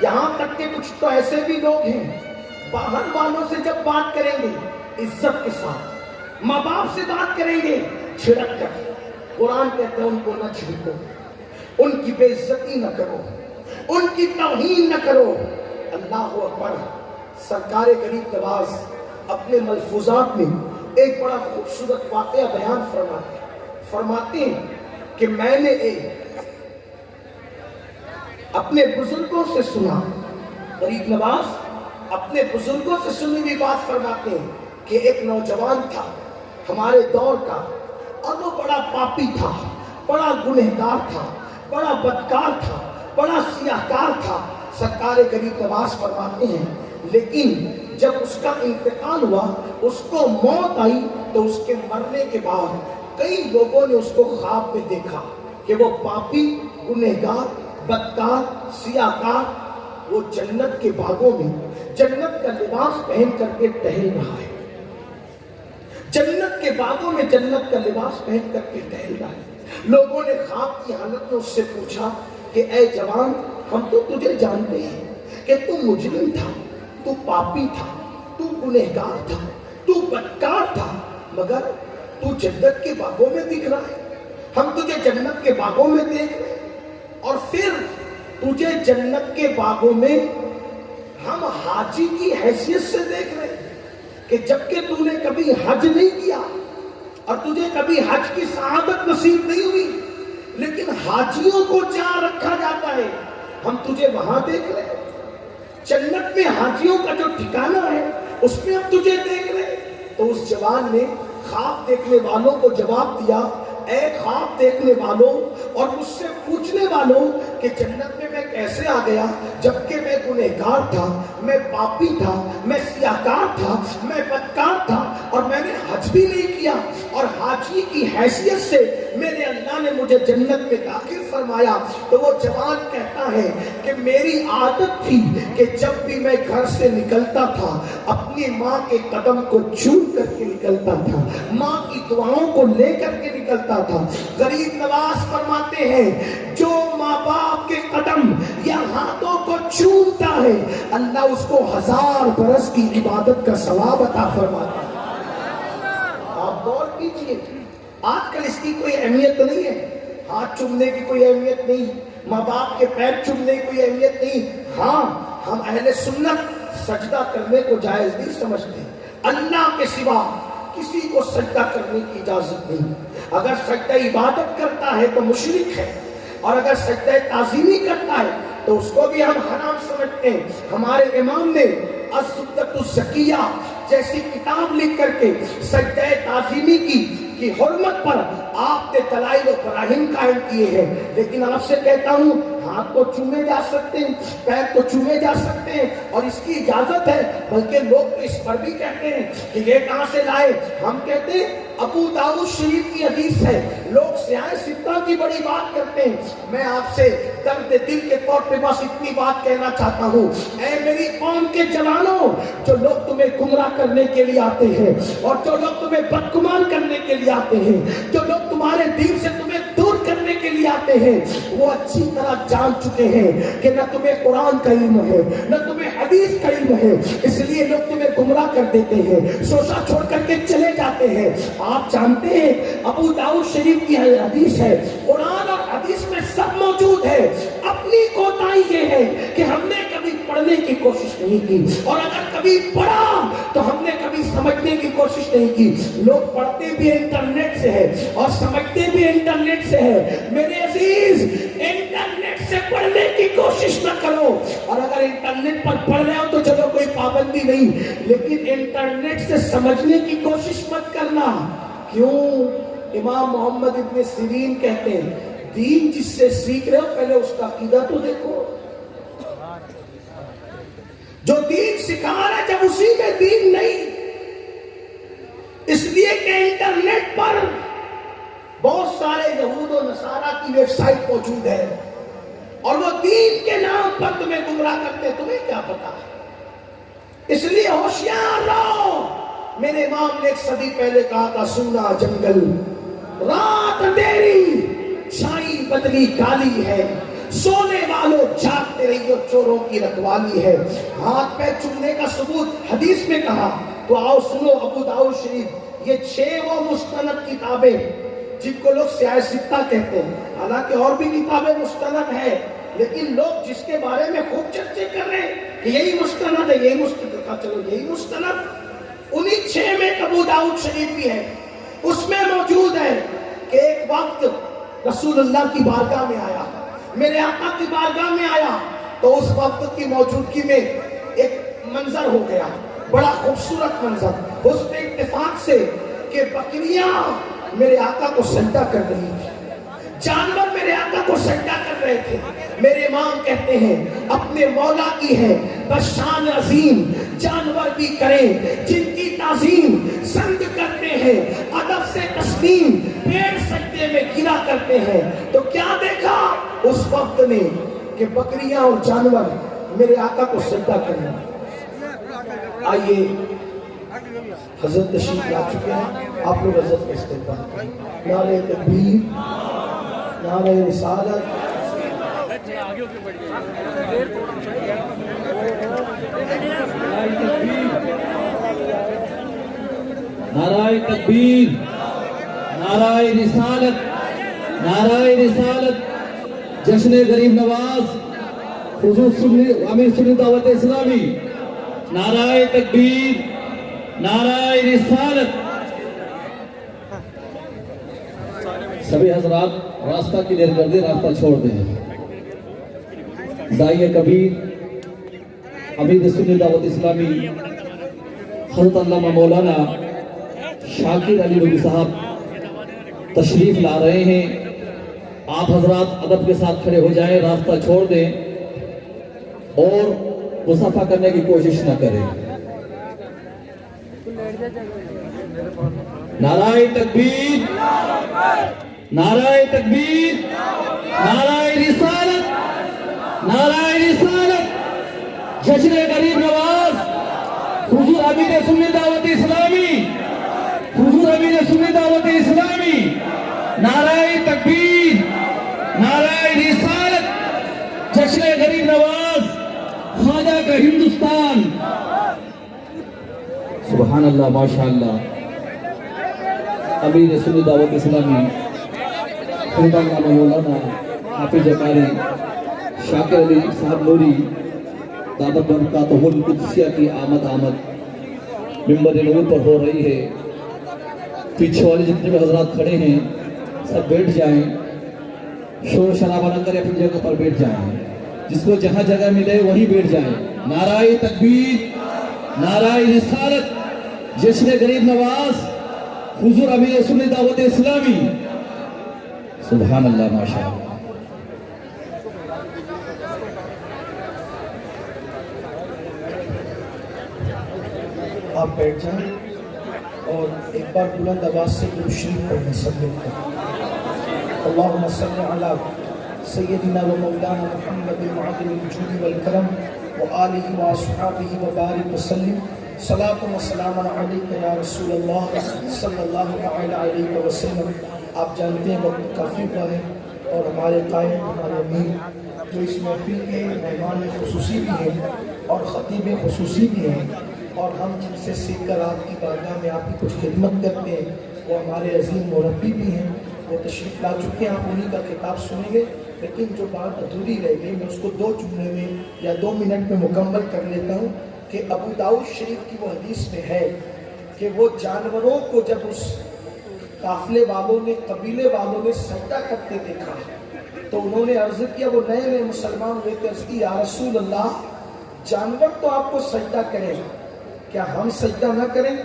یہاں تک کہ کچھ تو ایسے بھی لوگ ہیں باہر والوں سے جب بات کریں گے عزت کے ساتھ, ماں باپ سے بات کریں گے چھڑک کر. قرآن کہتا ہے ان کو نہ چھڑکو, ان کی بے عزتی نہ کرو, ان کی توہین نہ کرو. اللہ اکبر. سرکار غریب نواز اپنے ملفوظات میں ایک بڑا خوبصورت واقعہ بیان فرماتے ہیں کہ میں نے اپنے بزرگوں سے سنا. غریب نواز اپنے بزرگوں سے سنی ہوئی بات فرماتے ہیں کہ ایک نوجوان تھا ہمارے دور کا, اور وہ بڑا پاپی تھا, بڑا گنہگار تھا, بڑا بدکار تھا, بڑا سیاہکار تھا. سرکار غریب نواز فرماتے ہیں لیکن جب اس کا انتقال ہوا, اس کو موت آئی, تو اس کے مرنے کے بعد کئی لوگوں نے اس کو خواب میں دیکھا کہ وہ پاپی, گنہگار, بدکار, سیاہکار وہ جنت کے باغوں میں جنت کا لباس پہن کر کے ٹہل رہا ہے. جنت کے باغوں میں جنت کا لباس پہن کر کے ٹہل رہا ہے. لوگوں نے خواب کی حالت میں اس سے پوچھا کہ اے جوان, ہم تو تجھے جانتے ہیں کہ تو مجرم تھا, تو پاپی تھا, تو گنہگار تھا, تو بدکار تھا, مگر تو جنت کے باغوں میں دکھ رہا ہے. ہم تجھے جنت کے باغوں میں دیکھ رہے ہیں, اور پھر تجھے جنت کے باغوں میں ہم حاجی کی حیثیت سے دیکھ رہے ہیں کہ جبکہ تو نے کبھی حج نہیں کیا اور تجھے کبھی حج کی سعادت نصیب نہیں ہوئی, لیکن حاجیوں کو جہاں رکھا جاتا ہے ہم تجھے وہاں دیکھ رہے ہیں. جنت میں حاجیوں کا جو ٹھکانہ ہے اس میں ہم تجھے دیکھ رہے ہیں. تو اس جوان نے خواب دیکھنے والوں کو جواب دیا, اے خواب دیکھنے والوں اور مجھ سے پوچھنے والوں کہ جنت میں میں کیسے آ گیا جبکہ میں گنہگار تھا, میں پاپی تھا, میں سیاہکار تھا, میں بدکار تھا, اور میں نے حج بھی نہیں کیا, اور حاجی کی حیثیت سے میرے اللہ نے مجھے جنت میں داخل فرمایا. تو وہ جوان کہتا ہے کہ میری عادت تھی کہ جب بھی میں گھر سے نکلتا تھا اپنی ماں کے قدم کو چوم کر کے نکلتا تھا, ماں کی دعاؤں کو لے کر کے نکلتا تھا. غریب نواز فرماتے ہیں جو ماں باپ کے قدم یا ہاتھوں کو چومتا ہے اللہ اس کو 1000 برس کی عبادت کا ثواب عطا فرماتا ہے. آپ غور کیجئے, آج کل اس کی کوئی اہمیت نہیں ہے, ہاتھ چومنے کی کوئی اہمیت نہیں, ماں باپ کے پیر چومنے کی کوئی اہمیت نہیں. ہاں ہم اہل سنت سجدہ کرنے کو جائز نہیں سمجھتے, اللہ کے سوا کسی کو سجدہ کرنے کی اجازت نہیں. اگر سجدہ عبادت کرتا ہے تو مشرک ہے, اور اگر سجدہ تعظیمی کرتا ہے تو اس کو بھی ہم حرام سمجھتے ہیں. ہمارے امام نے السدۃ الزکیہ جیسی کتاب لکھ کر کے سجدہ تعظیمی کی حرمت پر آپ نے دلائل و براہین قائم کیے ہیں. لیکن آپ سے کہتا ہوں ہاتھ کو چومے جا سکتے ہیں, پیر کو چومے جا سکتے ہیں, اور اس کی اجازت ہے. بلکہ لوگ تو اس پر بھی کہتے ہیں کہ یہ کہاں سے لائے. ہم کہتے ہیں ابو داؤد شریف کی حدیث ہے. لوگ سیاہ ستہ کی بڑی بات کرتے ہیں, میں آپ سے درد دل کے طور پہ بس اتنی بات کہنا چاہتا ہوں, اے میری قوم کے جوانوں, جو لوگ تمہیں گمراہ کرنے کے لیے آتے ہیں اور جو لوگ تمہیں بدگمان کرنے کے لیے آتے ہیں, جو لوگ تمہارے دین سے تمہیں دور کرنے کے لیے آتے ہیں, وہ اچھی طرح جان چکے ہیں کہ نہ تمہیں قرآن کا علم ہے نہ تمہیں حدیث کا علم ہے, اس لیے لوگ تمہیں گمراہ کر دیتے ہیں, سوچا چھوڑ کر کے چلے جاتے ہیں. آپ جانتے ہیں ابو داؤد شریف کی حدیث ہے, قرآن اور حدیث میں سب موجود ہے. اپنی کوتاہی یہ ہے کہ ہم نے کبھی پڑھنے کی کوشش نہیں کی, اور اگر کبھی پڑھا تو ہم نے کبھی سمجھنے کی کوشش نہیں کی. لوگ پڑھتے بھی انٹرنیٹ سے ہے اور سمجھتے بھی انٹرنیٹ سے ہے. میرے عزیز, انٹرنیٹ سے پڑھنے کی کوشش نہ کرو, اور اگر انٹرنیٹ پر پڑھ رہے ہو تو چلو کوئی پابندی نہیں, لیکن انٹرنیٹ سے سمجھنے کی کوشش مت کرنا. کیوں؟ امام محمد ابن سیرین کہتے ہیں, دین جس سے سیکھ رہے ہو پہلے اس کا عقیدہ تو دیکھو. جو دین سکھا رہا ہے جب اسی میں دین نہیں, اس لیے کہ انٹرنیٹ پر بہت سارے یہود و نصارہ کی ویب سائٹ موجود ہے اور وہ دین کے نام پر تمہیں گمراہ کرتے, تمہیں کیا پتا. اس لیے ہوشیار رہو. میرے امام نے ایک صدی پہلے کہا تھا, سونا جنگل رات اندھیری چھائی بدلی کالی ہے, سونے والوں جاگتے رہیو چوروں کی رکھوالی ہے. ہاتھ پہ چومنے کا ثبوت حدیث میں کہا, تو آؤ سنو ابو داؤد شریف, یہ 6 وہ مستند کتابیں جن کو لوگ سیاہ ستہ کہتے ہیں. حالانکہ اور بھی کتابیں مستند ہیں, لیکن لوگ جس کے بارے میں خوب چرچے کر رہے ہیں کہ یہی مستند ہے, یہی مستند کا, چلو یہی مستند, انہی 6 میں ابو داؤد شریف بھی ہے. اس میں موجود ہے کہ ایک وقت رسول اللہ کی بارگاہ میں آیا, میرے آقا کی بارگاہ میں آیا, تو اس وقت کی موجودگی میں ایک منظر ہو گیا, بڑا خوبصورت منظر, اس نے اتفاق سے کہ بکریاں میرے آقا کو سجدہ کر رہی تھی, جانور میرے آقا کو سجدہ کر رہے تھے. میرے امام کہتے ہیں اپنے مولا کی ہے بس شان عظیم, جانور بھی کریں جن کی تعظیم, سنگ کرتے ہیں ادب سے تسلیم, پیڑ سجدے میں گرا کرتے ہیں. تو کیا دیکھا اس وقت نے کہ بکریاں اور جانور میرے آقا کو سجدہ کریں. آئیے حضرت تشریف لا چکے ہیں, آپ لوگ حضرت کا استقبال کریں. نعرہ تکبیر, نعرہ رسالت, نعرہ تکبیر, نعرہ رسالت, نعرہ رسالت. جشن غریب نواز حضور امیر سنی دعوت اسلامی, نعرہ تکبیر, نعرہ رسالت. سبھی حضرات راستہ کلیئر کر دیں, راستہ چھوڑ دیں. داعیہ کبیر امیر سنی دعوت اسلامی حضرت علامہ مولانا شاکر علی نبوی صاحب تشریف لا رہے ہیں. آپ حضرات ادب کے ساتھ کھڑے ہو جائیں, راستہ چھوڑ دیں اور مصافحہ کرنے کی کوشش نہ کریں. نعرہ تکبیر, نعرہ تکبیر, نعرہ رسالت, نعرہ رسالت. جشن غریب نواز حضور امیر سنی دعوت اسلامی, حضور امیر سنی دعوت اسلامی, نعرہ تکبیر, نعرہ رسالت. جشن غریب نواز خواجہ کا ہندوستان. سبحان اللہ, ماشاءاللہ. امیر سنی دعوت اسلامی حضرت علامہ مولانا حافظ قاری شاکر علی صاحب نوری دعوت برکاتہ القدسیہ کی آمد ممبر نور پر ہو رہی ہے. پیچھے والے جتنے بھی حضرات کھڑے ہیں سب بیٹھ جائیں, شور شرابہ نہ کریں, اپنی جگہ پر بیٹھ جائیں, جس کو جہاں جگہ ملے وہیں بیٹھ جائیں. نعرہ تکبیر, نعرہ رسالت. جشن غریب نواز حضور امیر سنی دعوت اسلامی. سبحان اللہ, ماشاءاللہ. آپ بیٹھ جائیں اور ایک بار بلند آواز سے درود شریف پڑھیں سب لوگ کو. اللہم صلی علی سیدنا و مولانا محمد معدن الجود والکرم وآلہ واصحابہ وبارک وسلم. صلاۃ و سلام علیک یا رسول اللہ صلی اللہ علیہ وسلم. آپ جانتے ہیں وقت کافی ہوا ہے اور ہمارے قائد ہمارے امیر جو اس محفل کے مہمان خصوصی بھی ہیں اور خطیب خصوصی بھی ہیں اور ہم جن سے سیکھ کر آپ کی بارگاہ میں آپ کی کچھ خدمت کرتے ہیں وہ ہمارے عظیم مربی بھی ہیں. وہ تشریف لا چکے ہیں, آپ انہیں کا خطاب سنیں گے. لیکن جو بات ادھوری رہ گئی میں اس کو 2 جملے میں یا 2 منٹ میں مکمل کر لیتا ہوں کہ ابو داؤد شریف کی وہ حدیث میں ہے کہ وہ جانوروں کو جب اس قافلے والوں نے قبیلے والوں نے سجدہ کرتے دیکھا تو انہوں نے عرض کیا, وہ نئے نئے مسلمان ہوئے تھے, عرض کی یا رسول اللہ جانور تو آپ کو سجدہ کریں, کیا ہم سجدہ نہ کریں؟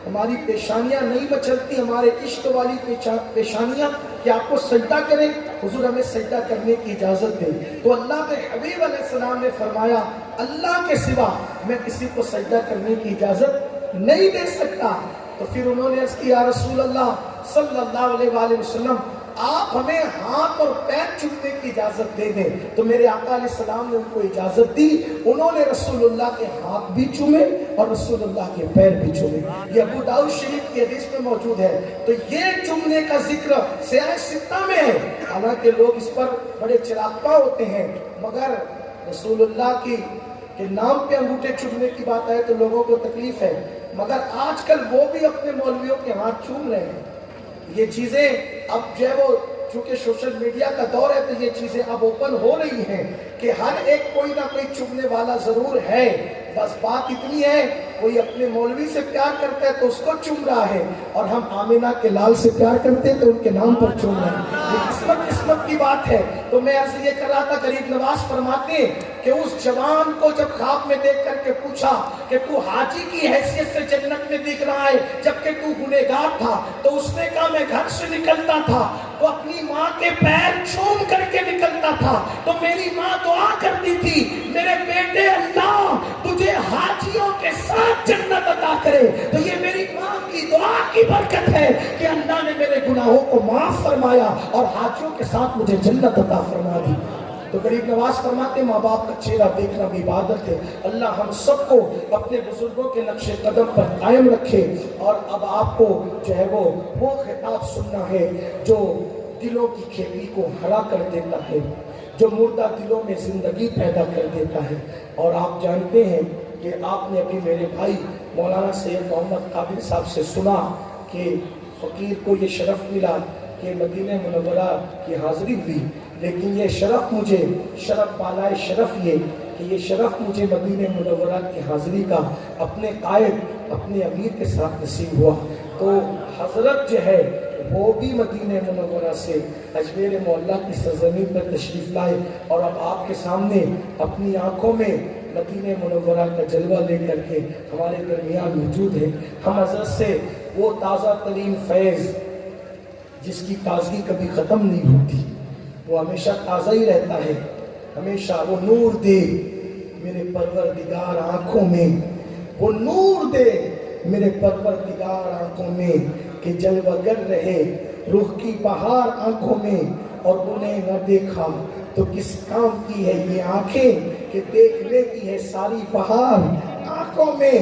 ہماری پیشانیاں نہیں مچلتی, ہمارے عشق والی پیشانیاں کہ آپ کو سجدہ کریں؟ حضور ہمیں سجدہ کرنے کی اجازت دیں. تو اللہ کے حبیب علیہ السلام نے فرمایا اللہ کے سوا میں کسی کو سجدہ کرنے کی اجازت نہیں دے سکتا. تو پھر انہوں نے عرض کی یا رسول اللہ صلی اللہ علیہ وآلہ وسلم آپ ہمیں ہاتھ اور پیر چومنے کی اجازت دے دیں. تو میرے آقا علیہ السلام نے ان کو اجازت دی, انہوں نے رسول اللہ کے ہاتھ بھی چومے اور رسول اللہ کے پیر بھی چومے. یہ ابو داؤد شریف کی حدیث میں موجود ہے. تو یہ چومنے کا ذکر سیاہ ستہ میں ہے, حالانکہ لوگ اس پر بڑے چراغپا ہوتے ہیں, مگر رسول اللہ کے نام پہ انگوٹھے چومنے کی بات آئے تو لوگوں کو تکلیف ہے, مگر آج کل وہ بھی اپنے مولویوں کے ہاتھ چوم رہے ہیں. یہ چیزیں اب جو ہے وہ چونکہ سوشل میڈیا کا دور ہے تو یہ چیزیں اب اوپن ہو رہی ہیں کہ ہر ایک کوئی نہ کوئی چومنے والا ضرور ہے. بس بات اتنی ہے کوئی اپنے مولوی سے پیار کرتا ہے تو اس کو چوم رہا ہے, اور ہم آمینہ کے لال سے پیار کرتے ہیں تو ان کے نام پر چوم رہے ہیں. یہ قسمت کی بات ہے. تو میں عرض یہ کر رہا تھا, غریب نواز فرماتے ہیں کہ اس جوان کو جب خواب میں دیکھ کر کے پوچھا کہ تو حاجی کی حیثیت سے جنت میں دکھ رہا ہے جبکہ تو گنہگار تھا, تو اس نے کہا میں گھر سے نکلتا تھا تو اپنی ماں کے پیر چوم کر کے نکلتا تھا, تو میری ماں دعا کرتی تھی میرے بیٹے اللہ تجھے حاجیوں کے ساتھ جنت عطا کرے. تو یہ میری ماں کی دعا کی برکت ہے کہ اللہ نے میرے گناہوں کو معاف فرمایا اور حاجیوں کے ساتھ مجھے جنت عطا فرما دی. تو غریب نواز فرماتے ماں باپ کا چہرہ دیکھنا بھی عبادت ہے. اللہ ہم سب کو اپنے بزرگوں کے نقش قدم پر قائم رکھے. اور اب آپ کو جو ہے وہ خطاب سننا ہے جو دلوں کی کھیتی کو ہرا کر دیتا ہے, جو مردہ دلوں میں زندگی پیدا کر دیتا ہے. اور آپ جانتے ہیں کہ آپ نے ابھی میرے بھائی مولانا سید محمد قابل صاحب سے سنا کہ فقیر کو یہ شرف ملا کہ مدینہ منورہ کی حاضری ہوئی, لیکن یہ شرف مجھے شرف بالائے شرف یہ کہ یہ شرف مجھے مدینہ منورہ کی حاضری کا اپنے قائد اپنے امیر کے ساتھ نصیب ہوا. تو حضرت جو ہے وہ بھی مدینہ منورہ سے اجمیر معلیٰ کی سرزمین پر تشریف لائے اور اب آپ کے سامنے اپنی آنکھوں میں مدینہ منورہ کا جلوہ لے کر کے ہمارے درمیان موجود ہے. ہم حضرت سے وہ تازہ ترین فیض جس کی تازگی کبھی ختم نہیں ہوتی, وہ ہمیشہ تازہ ہی رہتا ہے, ہمیشہ وہ نور دے میرے پروردگار آنکھوں میں, وہ نور دے میرے پروردگار آنکھوں میں کہ جلوہ گر رہے رخ کی بہار آنکھوں میں, اور انہیں نہ دیکھا تو کس کام کی ہے یہ آنکھیں کہ دیکھ لیتی ہے ساری بہار آنکھوں میں.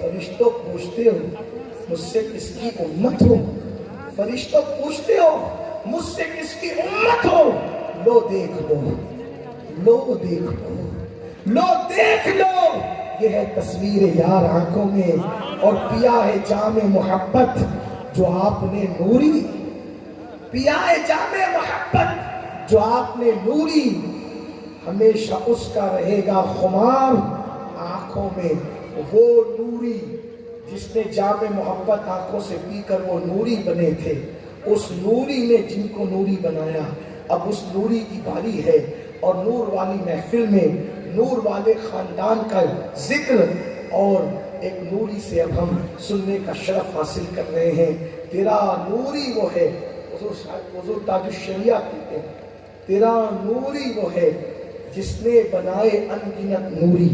فرشتوں پوچھتے ہو مجھ سے کس کی امت ہو, فرشتوں پوچھتے ہو مجھ سے کس کی امت ہو, لو دیکھ لو, لو دیکھ لو, لو دیکھ لو, یہ ہے تصویر یار آنکھوں میں, اور پیا ہے جام محبت جو آپ نے نوری, پیا ہے جام محبت جو آپ نے نوری, ہمیشہ اس کا رہے گا خمار آنکھوں میں. وہ نوری جس نے جام محبت آنکھوں سے پی کر وہ نوری بنے تھے, اس نوری نے جن کو نوری بنایا, اب اس نوری کی باری ہے. اور نور والی محفل میں نور والے خاندان کا ذکر اور ایک نوری سے اب ہم سننے کا شرف حاصل کر رہے ہیں. تیرا نوری وہ ہے, حضور تاج الشریعہ کہتے ہیں, تیرا نوری وہ ہے جس نے بنائے ان گنت نوری.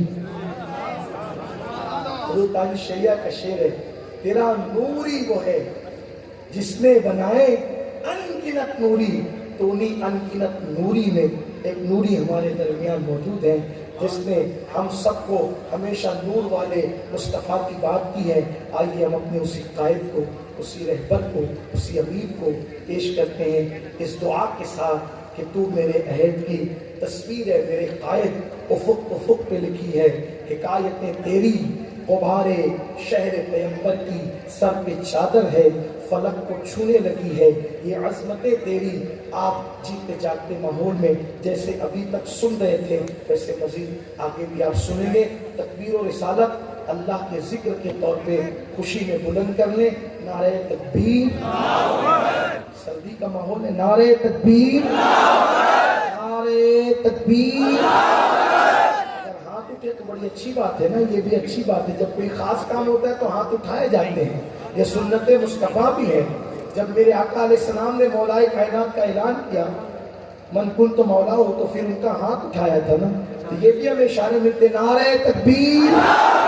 حضور تاج الشریعہ کا شعر ہے تیرا نوری وہ ہے جس نے بنائے انگنت نوری، تو انہیں انگنت نوری میں ایک نوری ہمارے درمیان موجود ہے جس نے ہم سب کو ہمیشہ نور والے مصطفیٰ کی بات کی ہے۔ آئیے ہم اپنے اسی قائد کو، اسی رہبر کو، اسی امیر کو پیش کرتے ہیں اس دعا کے ساتھ کہ تو میرے عہد کی تصویر ہے، میرے قائد افق پہ لکھی ہے، حکایتیں تیری غبار شہر پیمبر کی سر پہ چادر ہے، فلک کو چھونے لگی ہے یہ عظمتیں تیری۔ آپ جیتے جاگتے ماحول میں جیسے ابھی تک سن رہے تھے ویسے مزید آگے بھی آپ سنیں گے۔ تکبیر و رسالت اللہ کے ذکر کے طور پہ خوشی میں بلند کر لیں۔ نعرہ تکبیر، سردی کا ماحول ہے، نعرہ تکبیر، نعرہ تکبیر۔ اگر ہاتھ اٹھے تو بڑی اچھی بات ہے نا، یہ بھی اچھی بات ہے، جب کوئی خاص کام ہوتا ہے تو ہاتھ اٹھائے جاتے ہیں، یہ سنت مصطفیٰ بھی ہے۔ جب میرے آقا علیہ السلام نے مولائے کائنات کا اعلان کیا من کنت مولا ہو، تو پھر ان کا ہاتھ اٹھایا تھا نا، تو یہ بھی ہمیں اشارے ملتے، نعرہ تکبیر۔